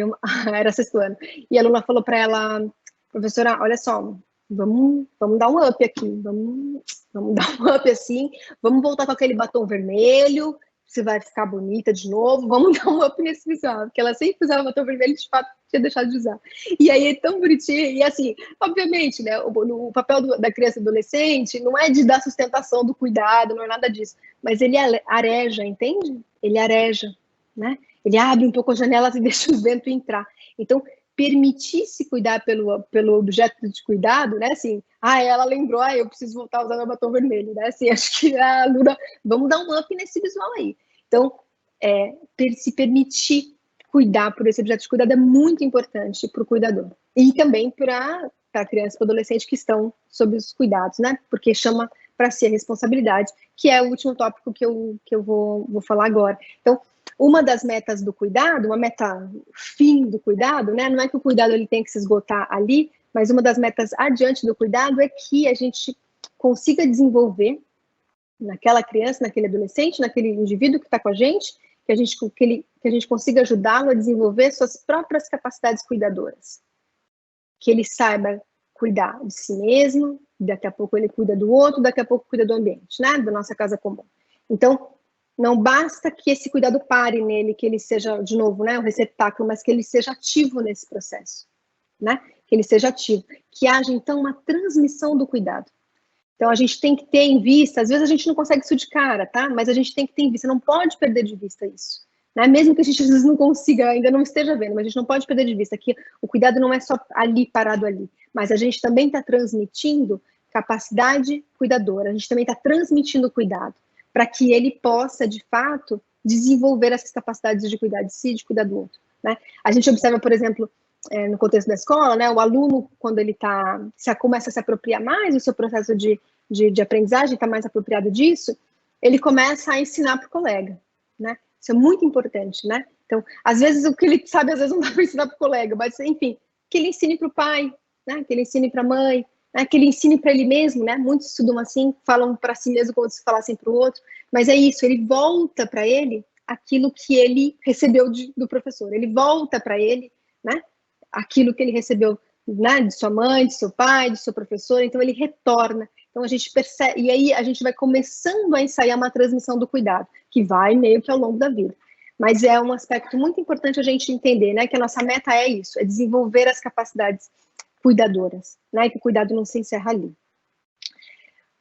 era sexto ano, e a aluna falou para ela, professora, olha só, vamos dar um up aqui, vamos dar um up assim, vamos voltar com aquele batom vermelho, você vai ficar bonita de novo, vamos dar um up nesse visual, porque ela sempre usava batom vermelho, de fato, tinha deixado de usar. E aí é tão bonitinho, e assim, obviamente, né, o papel da criança e adolescente não é de dar sustentação do cuidado, não é nada disso, mas ele areja, entende? Ele areja, né? Ele abre um pouco as janelas e deixa o vento entrar. Então, permitir-se cuidar pelo objeto de cuidado, né, assim, ela lembrou, eu preciso voltar a usar meu batom vermelho, né, assim, acho que a aluna, vamos dar um up nesse visual aí. Então, se permitir cuidar por esse objeto de cuidado é muito importante para o cuidador, e também para a criança e para o adolescente que estão sob os cuidados, né, porque chama para si a responsabilidade, que é o último tópico que eu vou falar agora. Então, uma das metas do cuidado, uma meta fim do cuidado, né? Não é que o cuidado ele tem que se esgotar ali, mas uma das metas adiante do cuidado é que a gente consiga desenvolver naquela criança, naquele adolescente, naquele indivíduo que está com a gente, que a gente consiga ajudá-lo a desenvolver suas próprias capacidades cuidadoras. Que ele saiba cuidar de si mesmo, daqui a pouco ele cuida do outro, daqui a pouco cuida do ambiente, né? Da nossa casa comum. Então, não basta que esse cuidado pare nele, que ele seja, de novo, né, um receptáculo, mas que ele seja ativo nesse processo, né? Que ele seja ativo. Que haja, então, uma transmissão do cuidado. Então, a gente tem que ter em vista, às vezes a gente não consegue isso de cara, tá? Mas a gente tem que ter em vista, não pode perder de vista isso. Né? Mesmo que a gente às vezes não consiga, ainda não esteja vendo, mas a gente não pode perder de vista que o cuidado não é só ali, parado ali, mas a gente também está transmitindo capacidade cuidadora, a gente também está transmitindo cuidado, para que ele possa, de fato, desenvolver essas capacidades de cuidar de si e de cuidar do outro. Né? A gente observa, por exemplo, no contexto da escola, né, o aluno, quando ele começa a se apropriar mais do seu processo de aprendizagem, está mais apropriado disso, ele começa a ensinar para o colega. Né? Isso é muito importante. Né? Então, às vezes, o que ele sabe, às vezes não dá para ensinar para o colega, mas, enfim, que ele ensine para o pai, né? Que ele ensine para a mãe, que ele ensine para ele mesmo, né? Muitos estudam assim, falam para si mesmo como se falassem para o outro, mas é isso, ele volta para ele aquilo que ele recebeu do professor, ele volta para ele, né? Aquilo que ele recebeu, né? De sua mãe, de seu pai, de seu professor, então ele retorna. Então a gente percebe, e aí a gente vai começando a ensaiar uma transmissão do cuidado, que vai meio que ao longo da vida. Mas é um aspecto muito importante a gente entender, né? Que a nossa meta é isso, é desenvolver as capacidades cuidadoras, né? Que o cuidado não se encerra ali.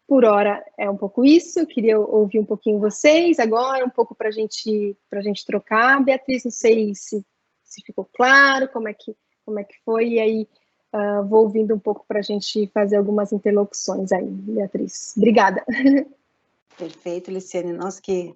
por hora é um pouco isso. Eu queria ouvir um pouquinho vocês agora, um pouco para a gente trocar. Beatriz, não sei se ficou claro como é que foi, e aí vou ouvindo um pouco para a gente fazer algumas interlocuções aí, Beatriz. Obrigada. Perfeito, Liciane. Nós que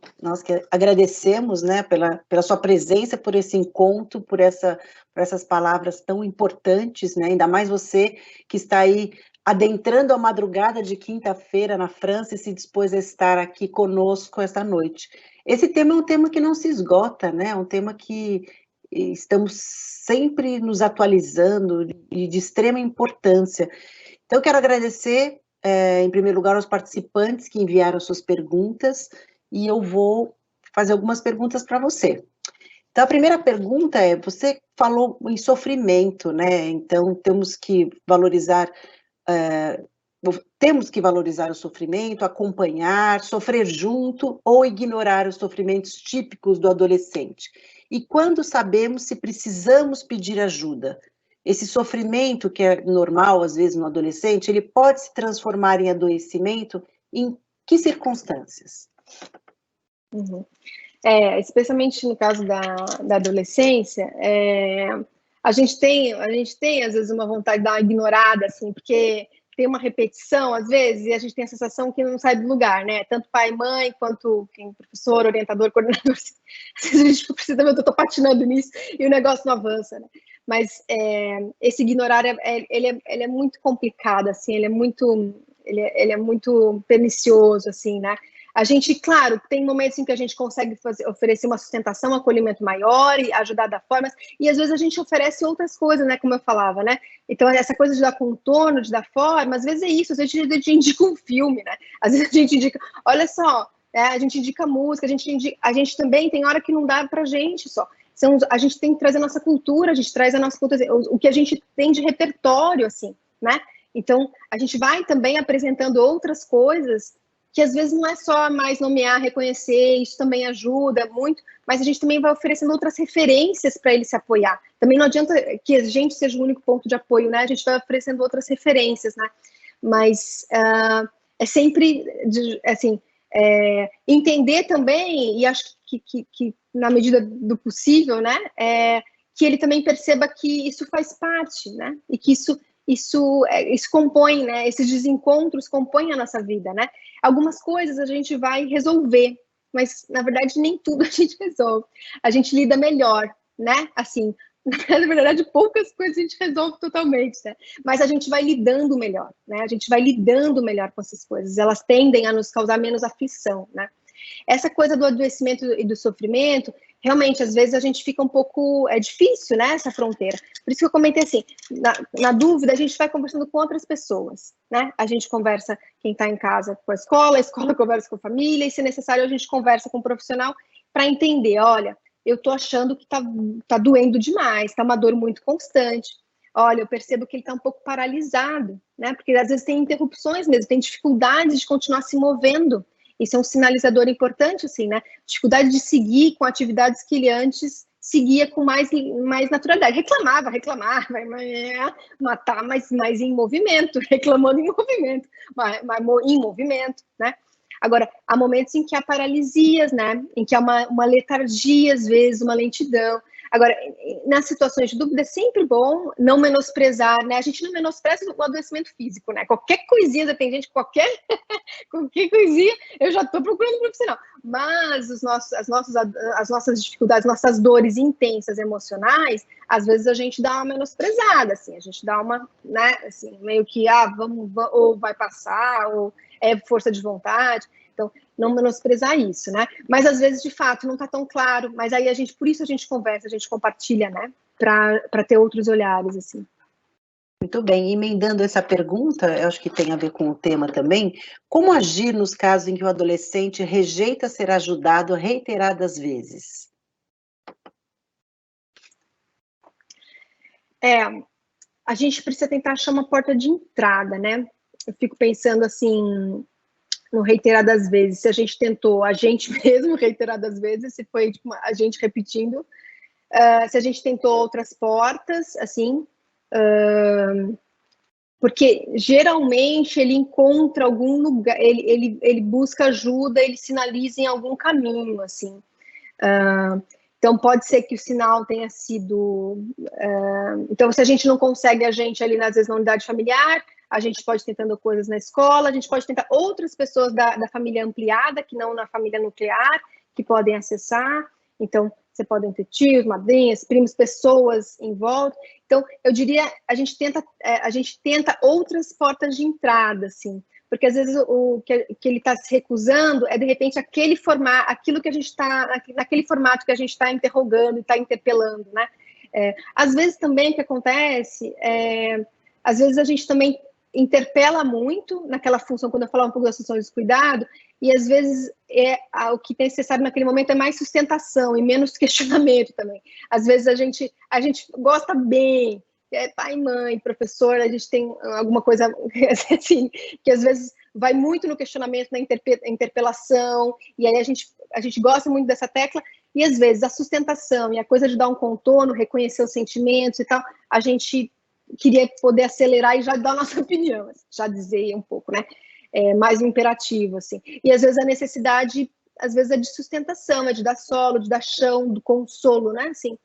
agradecemos, né, pela sua presença, por esse encontro, por essas palavras tão importantes, né, ainda mais você que está aí adentrando a madrugada de quinta-feira na França e se dispôs a estar aqui conosco esta noite. Esse tema é um tema que não se esgota, né, é um tema que estamos sempre nos atualizando e de extrema importância. Então, eu quero agradecer em primeiro lugar, aos participantes que enviaram suas perguntas, e eu vou fazer algumas perguntas para você. Então, a primeira pergunta é, você falou em sofrimento, né? Então, temos que valorizar o sofrimento, acompanhar, sofrer junto ou ignorar os sofrimentos típicos do adolescente. E quando sabemos se precisamos pedir ajuda? Esse sofrimento, que é normal, às vezes, no adolescente, ele pode se transformar em adoecimento em que circunstâncias? Uhum. Especialmente no caso da adolescência, a gente tem, às vezes, uma vontade de dar uma ignorada, assim, porque tem uma repetição, às vezes, e a gente tem a sensação que não sai do lugar, né? Tanto pai e mãe, quanto professor, orientador, coordenador. Às vezes a gente precisa, eu estou patinando nisso, e o negócio não avança, né? Mas esse ignorar, ele é muito complicado, assim, ele é muito pernicioso, assim, né? A gente, claro, tem momentos em que a gente consegue oferecer uma sustentação, um acolhimento maior e ajudar da forma, e às vezes a gente oferece outras coisas, né, como eu falava, né? Então, essa coisa de dar contorno, de dar forma, às vezes é isso, às vezes a gente indica um filme, né? Às vezes a gente indica, olha só, a gente indica música, a gente também tem hora que não dá pra gente só. A gente tem que trazer a nossa cultura, a gente traz a nossa cultura, o que a gente tem de repertório, assim, né? Então, a gente vai também apresentando outras coisas que às vezes não é só mais nomear, reconhecer, isso também ajuda muito, mas a gente também vai oferecendo outras referências para ele se apoiar. Também não adianta que a gente seja o único ponto de apoio, né? A gente vai oferecendo outras referências, né? Mas é sempre, assim, entender também, e acho que na medida do possível, né? Que ele também perceba que isso faz parte, né? E que isso compõe, né? Esses desencontros compõem a nossa vida, né? Algumas coisas a gente vai resolver, mas na verdade nem tudo a gente resolve. A gente lida melhor, né? Assim, na verdade poucas coisas a gente resolve totalmente, né? Mas a gente vai lidando melhor, né? A gente vai lidando melhor com essas coisas. Elas tendem a nos causar menos aflição, né? Essa coisa do adoecimento e do sofrimento, realmente, às vezes a gente fica um pouco, difícil, né, essa fronteira. Por isso que eu comentei assim, na dúvida, a gente vai conversando com outras pessoas, né? A gente conversa quem está em casa com a escola conversa com a família, e se necessário a gente conversa com um profissional para entender, olha, eu estou achando que tá doendo demais, está uma dor muito constante. Olha, eu percebo que ele está um pouco paralisado, né? Porque às vezes tem interrupções mesmo, tem dificuldades de continuar se movendo. Isso é um sinalizador importante, assim, né? Dificuldade de seguir com atividades que ele antes seguia com mais naturalidade. Reclamava, mas tá mais em movimento, reclamando em movimento, mas em movimento, né? Agora, há momentos em que há paralisias, né? Em que há uma letargia, às vezes, uma lentidão. Agora, nas situações de dúvida, é sempre bom não menosprezar, né? A gente não menospreza o adoecimento físico, né? Qualquer coisinha, dependente, qualquer coisinha, eu já estou procurando um profissional. Mas as nossas dificuldades, nossas dores intensas emocionais, às vezes a gente dá uma menosprezada, assim, a gente dá uma, né, assim, meio que, vamos, ou vai passar, ou é força de vontade. Então, não menosprezar isso, né? Mas às vezes, de fato, não está tão claro, mas aí por isso a gente conversa, a gente compartilha, né? Para ter outros olhares, assim. Muito bem, emendando essa pergunta, eu acho que tem a ver com o tema também, como agir nos casos em que o adolescente rejeita ser ajudado reiteradas vezes? A gente precisa tentar achar uma porta de entrada, né? Eu fico pensando assim, no reiteradas vezes, se a gente tentou a gente mesmo reiteradas vezes, se foi tipo, a gente repetindo, se a gente tentou outras portas, assim, porque geralmente ele encontra algum lugar, ele busca ajuda, ele sinaliza em algum caminho, assim. Então, pode ser que o sinal tenha sido... então, se a gente não consegue a gente ali, às vezes, na unidade familiar, a gente pode tentando coisas na escola, a gente pode tentar outras pessoas da família ampliada, que não na família nuclear, que podem acessar. Então, você pode ter tios, madrinhas, primos, pessoas em volta. Então, eu diria, a gente tenta outras portas de entrada, assim, porque às vezes o que ele está se recusando é, de repente, aquele formato, aquilo que a gente está, naquele formato que a gente está interrogando e está interpelando, né? Às vezes também o que acontece às vezes a gente também interpela muito naquela função, quando eu falava um pouco das funções de cuidado, e às vezes o que é necessário naquele momento é mais sustentação e menos questionamento também. Às vezes a gente gosta bem, pai, mãe, professor, a gente tem alguma coisa assim, que às vezes vai muito no questionamento, na interpelação, e aí a gente gosta muito dessa tecla, e às vezes a sustentação e a coisa de dar um contorno, reconhecer os sentimentos e tal, a gente queria poder acelerar e já dar a nossa opinião, já dizer um pouco, né? Mais um imperativo, assim. E às vezes a necessidade, às vezes é de sustentação, é de dar solo, de dar chão, do consolo, né? Assim,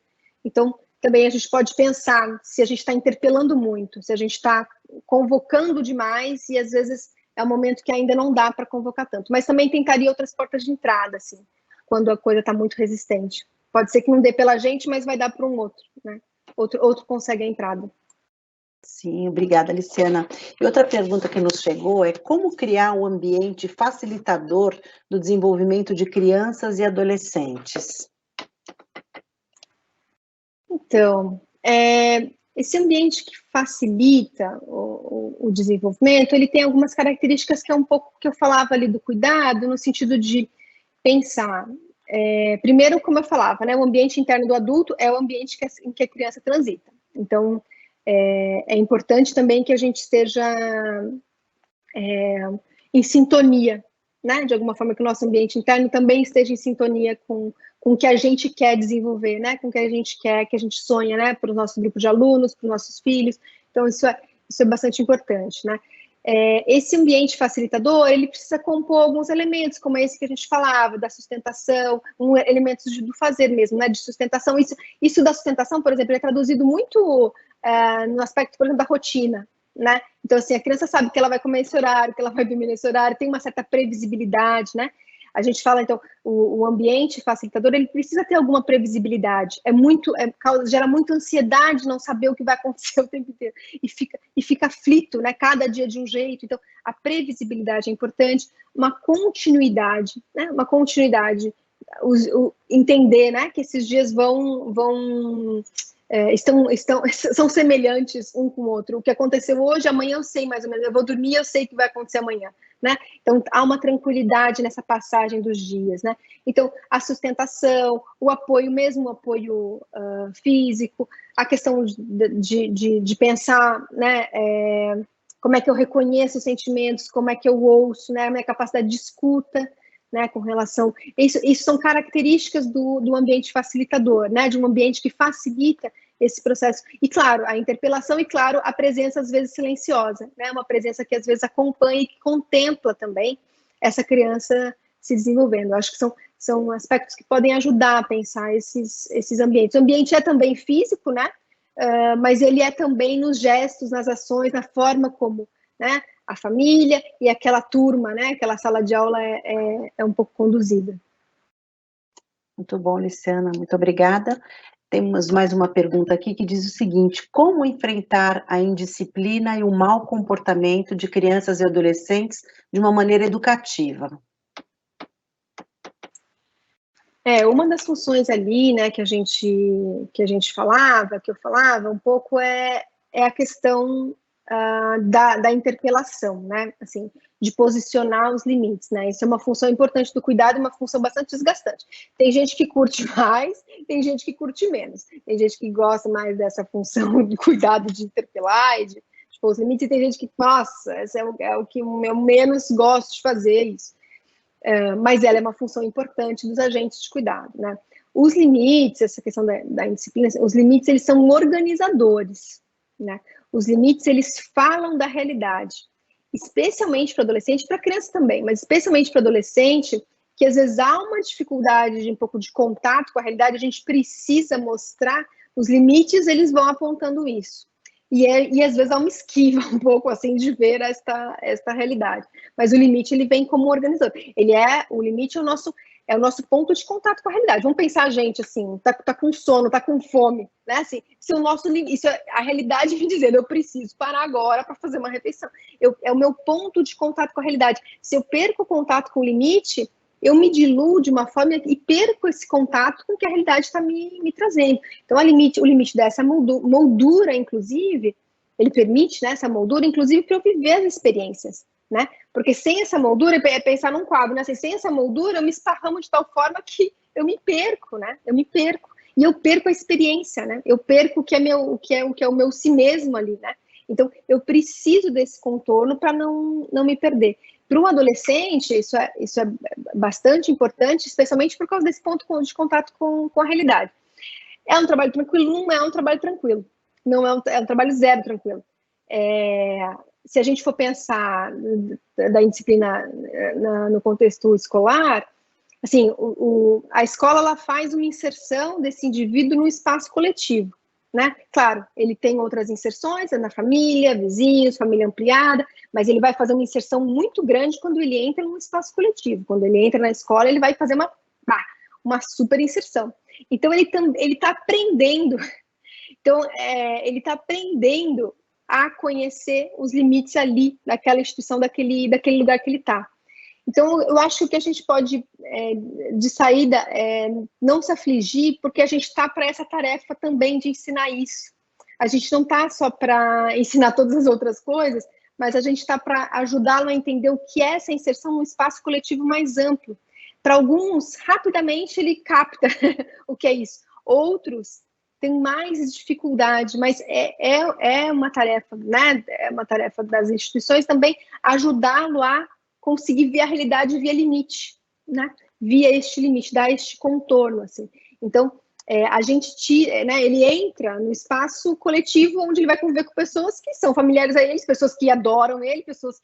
então, também a gente pode pensar se a gente está interpelando muito, se a gente está convocando demais e às vezes é um momento que ainda não dá para convocar tanto. Mas também tentaria outras portas de entrada, assim, quando a coisa está muito resistente. Pode ser que não dê pela gente, mas vai dar para um outro, né? Outro consegue a entrada. Sim, obrigada, Liciana. E outra pergunta que nos chegou é como criar um ambiente facilitador do desenvolvimento de crianças e adolescentes? Então, esse ambiente que facilita o desenvolvimento, ele tem algumas características que é um pouco que eu falava ali do cuidado, no sentido de pensar. Primeiro, como eu falava, né, o ambiente interno do adulto é o ambiente em que a criança transita. Então, é importante também que a gente esteja em sintonia, né? De alguma forma que o nosso ambiente interno também esteja em sintonia com o que a gente quer desenvolver, né? Com o que a gente quer, que a gente sonha, né? Para o nosso grupo de alunos, para os nossos filhos. Então, isso é bastante importante, né? Esse ambiente facilitador, ele precisa compor alguns elementos, como esse que a gente falava, da sustentação, elementos do fazer mesmo, né? De sustentação. Isso da sustentação, por exemplo, é traduzido muito no aspecto, por exemplo, da rotina, né? Então, assim, a criança sabe que ela vai comer esse horário, que ela vai dormir nesse horário, tem uma certa previsibilidade, né? A gente fala, então, o ambiente facilitador, ele precisa ter alguma previsibilidade. Gera muita ansiedade não saber o que vai acontecer o tempo inteiro. E fica aflito, né? Cada dia de um jeito. Então, a previsibilidade é importante. Uma continuidade, né? Uma continuidade. Entender, né? Que esses dias são semelhantes um com o outro. O que aconteceu hoje, amanhã eu sei mais ou menos. Eu vou dormir, eu sei o que vai acontecer amanhã, né? Então, há uma tranquilidade nessa passagem dos dias, né? Então, a sustentação, o apoio, mesmo o apoio físico, a questão de pensar, né? Como é que eu reconheço os sentimentos, como é que eu ouço, né? A minha capacidade de escuta, né, com relação... Isso são características do ambiente facilitador, né, de um ambiente que facilita esse processo. E, claro, a interpelação e, claro, a presença, às vezes, silenciosa, né, uma presença que, às vezes, acompanha e que contempla também essa criança se desenvolvendo. Eu acho que são aspectos que podem ajudar a pensar esses ambientes. O ambiente é também físico, né, mas ele é também nos gestos, nas ações, na forma como, né, a família e aquela turma, né, aquela sala de aula é um pouco conduzida. Muito bom, Liciana, muito obrigada. Temos mais uma pergunta aqui que diz o seguinte: como enfrentar a indisciplina e o mau comportamento de crianças e adolescentes de uma maneira educativa? Uma das funções ali, né, que eu falava um pouco é a questão da interpelação, né, assim, de posicionar os limites, né, isso é uma função importante do cuidado e uma função bastante desgastante. Tem gente que curte mais, tem gente que curte menos, tem gente que gosta mais dessa função de cuidado, de interpelar e de pôr os limites, e tem gente que, nossa, esse é o que eu menos gosto de fazer, isso. Mas ela é uma função importante dos agentes de cuidado, né. Os limites, essa questão da indisciplina, os limites, eles são organizadores, né. Os limites, eles falam da realidade, especialmente para adolescente, para criança também, mas especialmente para adolescente, que às vezes há uma dificuldade de um pouco de contato com a realidade, a gente precisa mostrar os limites, eles vão apontando isso. E às vezes há uma esquiva um pouco assim de ver esta realidade. Mas o limite, ele vem como organizador. O limite é o nosso ponto de contato com a realidade. Vamos pensar a gente assim, tá com sono, tá com fome, né? Assim, se o nosso limite, isso é a realidade me dizendo, eu preciso parar agora para fazer uma refeição. É o meu ponto de contato com a realidade. Se eu perco o contato com o limite, eu me diluo de uma forma e perco esse contato com o que a realidade está me trazendo. Então, o limite dessa moldura, inclusive, ele permite, né, essa moldura, inclusive, para eu viver as experiências, né? Porque sem essa moldura, é pensar num quadro, né? Assim, sem essa moldura, eu me esparramo de tal forma que eu me perco, né? Eu me perco. E eu perco a experiência, né? Eu perco o que é o meu si mesmo ali, né? Então, eu preciso desse contorno para não me perder. Para um adolescente, isso é bastante importante, especialmente por causa desse ponto de contato com a realidade. É um trabalho tranquilo? Não é um trabalho tranquilo. Não é um trabalho zero tranquilo. Se a gente for pensar da disciplina no contexto escolar, assim, a escola ela faz uma inserção desse indivíduo no espaço coletivo. Né? Claro, ele tem outras inserções na família, vizinhos, família ampliada, mas ele vai fazer uma inserção muito grande quando ele entra num espaço coletivo. Quando ele entra na escola, ele vai fazer uma super inserção. Então, ele está aprendendo. Então, ele está aprendendo a conhecer os limites ali, daquela instituição, daquele lugar que ele está. Então, eu acho que o que a gente pode, de saída, não se afligir, porque a gente está para essa tarefa também de ensinar isso. A gente não está só para ensinar todas as outras coisas, mas a gente está para ajudá-lo a entender o que é essa inserção num espaço coletivo mais amplo. Para alguns, rapidamente ele capta o que é isso. Outros têm mais dificuldade, mas é uma tarefa, né? É uma tarefa das instituições também ajudá-lo a conseguir ver a realidade via limite, né? Via este limite, dar este contorno, assim. Então, a gente tira, né? Ele entra no espaço coletivo onde ele vai conviver com pessoas que são familiares a ele, pessoas que adoram ele, pessoas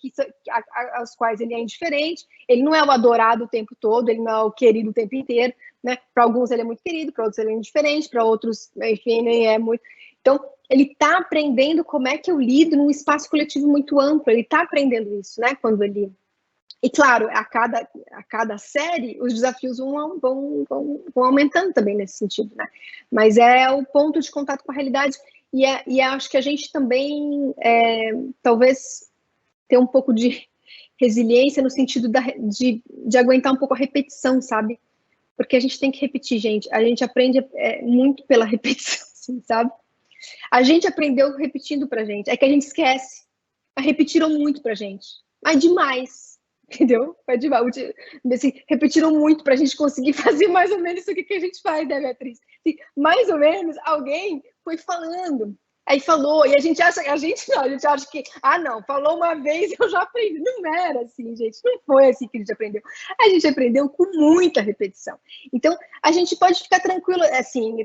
às quais ele é indiferente. Ele não é o adorado o tempo todo, ele não é o querido o tempo inteiro, né? Para alguns ele é muito querido, para outros ele é indiferente, para outros, enfim, nem é muito. Então, ele está aprendendo como é que eu lido num espaço coletivo muito amplo. Ele está aprendendo isso, né? Quando ele... E, claro, a cada série, os desafios vão aumentando também nesse sentido, né? Mas é o ponto de contato com a realidade e acho que a gente também, talvez, ter um pouco de resiliência no sentido de aguentar um pouco a repetição, sabe? Porque a gente tem que repetir, gente. A gente aprende muito pela repetição, assim, sabe? A gente aprendeu repetindo pra gente. É que a gente esquece. Repetiram muito pra gente. Mas demais. Entendeu? Foi demais. Assim, repetiram muito para a gente conseguir fazer mais ou menos isso que a gente faz, né, Beatriz? Assim, mais ou menos, alguém foi falando, aí falou, e a gente acha que, não, falou uma vez eu já aprendi. Não era assim, gente, não foi assim que a gente aprendeu. A gente aprendeu com muita repetição. Então, a gente pode ficar tranquilo assim,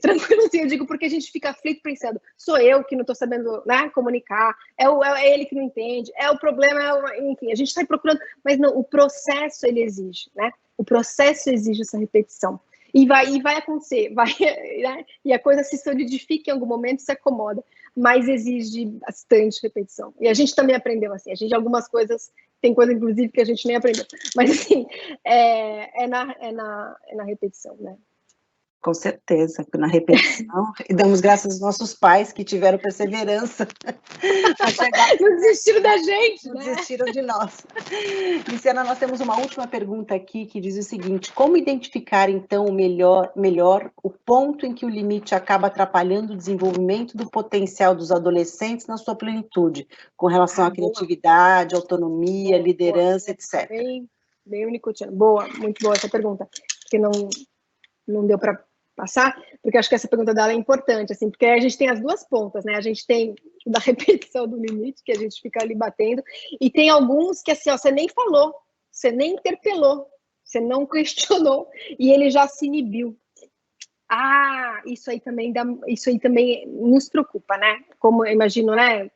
eu digo, porque a gente fica aflito pensando, sou eu que não estou sabendo, né, comunicar, é ele que não entende, o problema, enfim, a gente está procurando, mas não, o processo ele exige, né? O processo exige essa repetição. E vai acontecer, né? E a coisa se solidifica em algum momento, se acomoda, mas exige bastante repetição. E a gente também aprendeu assim, algumas coisas, tem coisa inclusive que a gente nem aprendeu, mas assim, é na repetição, né? Com certeza, na repetição, e damos graças aos nossos pais que tiveram perseverança a chegar. Não desistiram da gente, não né? desistiram de nós. Luciana, nós temos uma última pergunta aqui que diz o seguinte: como identificar, então, melhor o ponto em que o limite acaba atrapalhando o desenvolvimento do potencial dos adolescentes na sua plenitude, com relação à criatividade, autonomia, liderança, etc. Bem unicutiana. Boa, muito boa essa pergunta, porque não deu para passar, porque acho que essa pergunta dela é importante, assim, porque a gente tem as duas pontas, né? A gente tem da repetição do limite, que a gente fica ali batendo, e tem alguns que, assim, ó, você nem falou, você nem interpelou, você não questionou, e ele já se inibiu. Isso aí também nos preocupa, né? Como eu imagino, né?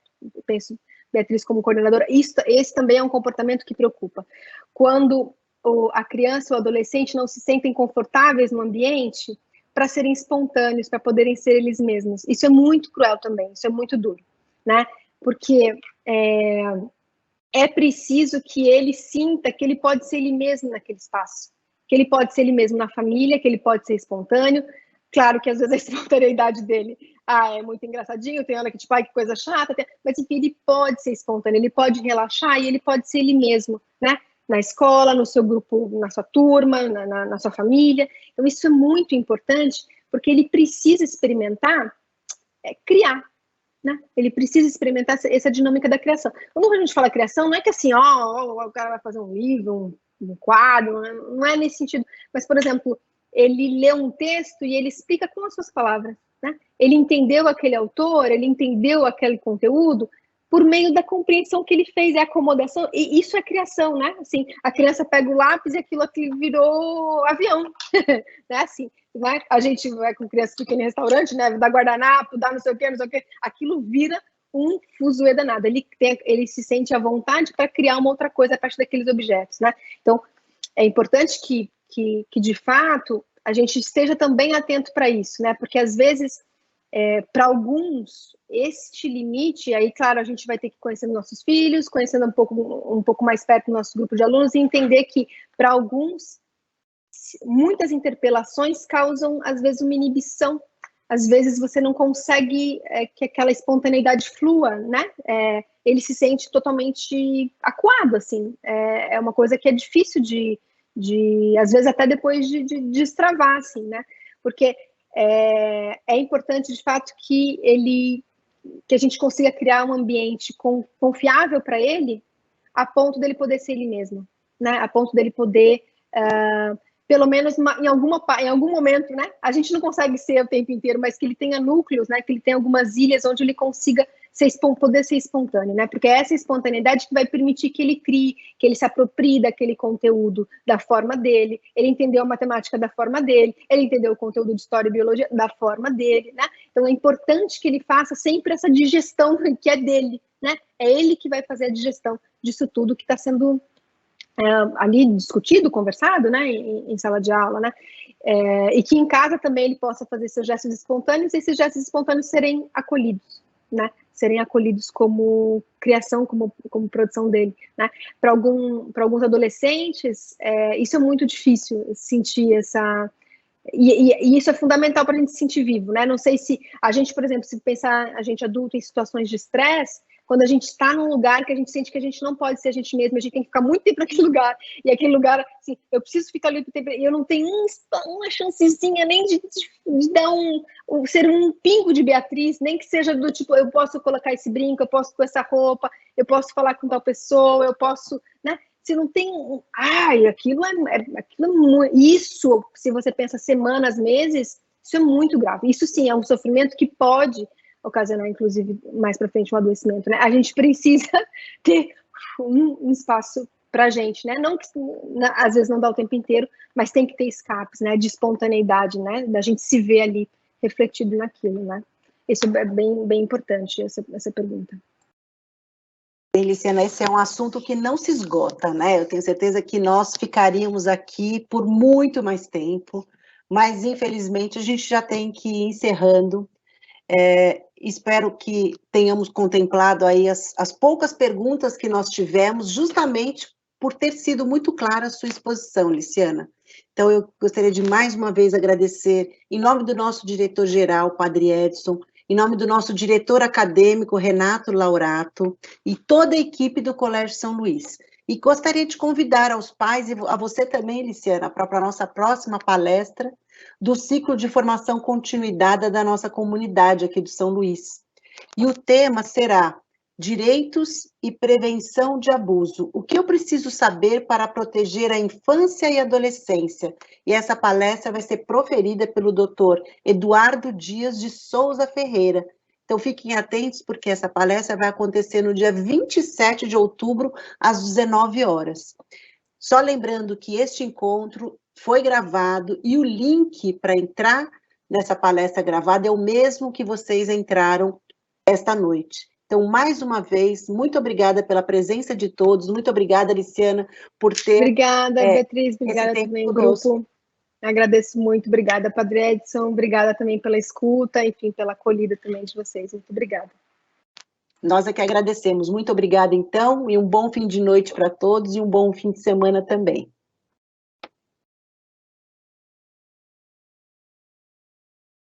penso Beatriz como coordenadora, esse também é um comportamento que preocupa. Quando a criança ou o adolescente não se sentem confortáveis no ambiente para serem espontâneos, para poderem ser eles mesmos. Isso é muito cruel também, isso é muito duro, né? Porque é preciso que ele sinta que ele pode ser ele mesmo naquele espaço, que ele pode ser ele mesmo na família, que ele pode ser espontâneo. Claro que às vezes a espontaneidade dele é muito engraçadinho, tem hora que tipo, ai, que coisa chata, mas enfim, ele pode ser espontâneo, ele pode relaxar e ele pode ser ele mesmo, né? Na escola, no seu grupo, na sua turma, na sua família. Então isso é muito importante, porque ele precisa experimentar, criar, né? Ele precisa experimentar essa dinâmica da criação. Quando a gente fala criação, não é que assim, o cara vai fazer um livro, um quadro, não é nesse sentido. Mas, por exemplo, ele lê um texto e ele explica com as suas palavras, né? Ele entendeu aquele autor, ele entendeu aquele conteúdo por meio da compreensão que ele fez, é acomodação, e isso é criação, né? Assim, a criança pega o lápis e aquilo virou avião, né? Assim, né? A gente vai com criança pequena em restaurante, né? Dá guardanapo, dá não sei o quê, aquilo vira um fuzuê danado. Ele se sente à vontade para criar uma outra coisa a partir daqueles objetos, né? Então, é importante que de fato, a gente esteja também atento para isso, né? Porque, às vezes, para alguns, este limite, aí, claro, a gente vai ter que conhecer nossos filhos, conhecendo um pouco mais perto do nosso grupo de alunos e entender que, para alguns, muitas interpelações causam, às vezes, uma inibição. Às vezes, você não consegue que aquela espontaneidade flua, né? Ele se sente totalmente acuado, assim. É uma coisa que é difícil às vezes, até depois de destravar, assim, né? Porque é importante, de fato, que a gente consiga criar um ambiente confiável para ele, a ponto dele poder ser ele mesmo, né? A ponto dele poder, pelo menos em algum momento, né? A gente não consegue ser o tempo inteiro, mas que ele tenha núcleos, né? Que ele tenha algumas ilhas onde ele consiga poder ser espontâneo, né? Porque é essa espontaneidade que vai permitir que ele crie, que ele se aproprie daquele conteúdo da forma dele, ele entendeu a matemática da forma dele, ele entendeu o conteúdo de história e biologia da forma dele, né? Então é importante que ele faça sempre essa digestão que é dele, né? É ele que vai fazer a digestão disso tudo que está sendo ali discutido, conversado, né? Em sala de aula, né? E que em casa também ele possa fazer seus gestos espontâneos e esses gestos espontâneos serem acolhidos, né? Serem acolhidos como criação, como produção dele, né? Para alguns adolescentes, isso é muito difícil, sentir essa... E isso é fundamental para a gente se sentir vivo, né? Não sei se a gente, por exemplo, se pensar a gente adulto em situações de estresse, quando a gente está num lugar que a gente sente que a gente não pode ser a gente mesmo, a gente tem que ficar muito tempo naquele lugar, e aquele lugar, assim, eu preciso ficar ali, e eu não tenho uma chancezinha nem de dar ser um pingo de Beatriz, nem que seja do tipo, eu posso colocar esse brinco, eu posso com essa roupa, eu posso falar com tal pessoa, eu posso, né? Se não tem, aquilo isso, se você pensa semanas, meses, isso é muito grave. Isso sim é um sofrimento que pode ocasionar, inclusive, mais para frente um adoecimento, né? A gente precisa ter um espaço para a gente, né? Não que, às vezes não dá o tempo inteiro, mas tem que ter escapes, né? De espontaneidade, né? Da gente se ver ali refletido naquilo, né? Isso é bem, bem importante, essa pergunta. Luciana, esse é um assunto que não se esgota, né? Eu tenho certeza que nós ficaríamos aqui por muito mais tempo, mas infelizmente a gente já tem que ir encerrando. Espero que tenhamos contemplado aí as poucas perguntas que nós tivemos, justamente por ter sido muito clara a sua exposição, Luciana. Então, eu gostaria de mais uma vez agradecer, em nome do nosso diretor-geral, Padre Edson, em nome do nosso diretor acadêmico, Renato Laurato, e toda a equipe do Colégio São Luís. E gostaria de convidar aos pais, e a você também, Luciana, para a nossa próxima palestra, do ciclo de formação continuidade da nossa comunidade aqui do São Luís. E o tema será Direitos e Prevenção de Abuso. O que eu preciso saber para proteger a infância e a adolescência? E essa palestra vai ser proferida pelo Dr. Eduardo Dias de Souza Ferreira. Então, fiquem atentos, porque essa palestra vai acontecer no dia 27 de outubro, às 19 horas. Só lembrando que este encontro foi gravado e o link para entrar nessa palestra gravada é o mesmo que vocês entraram esta noite. Então, mais uma vez, muito obrigada pela presença de todos, muito obrigada, Aliciana, por ter... Obrigada, Beatriz, obrigada também, grupo. Agradeço muito, obrigada, Padre Edson, obrigada também pela escuta, enfim, pela acolhida também de vocês, muito obrigada. Nós é que agradecemos, muito obrigada então, e um bom fim de noite para todos, e um bom fim de semana também.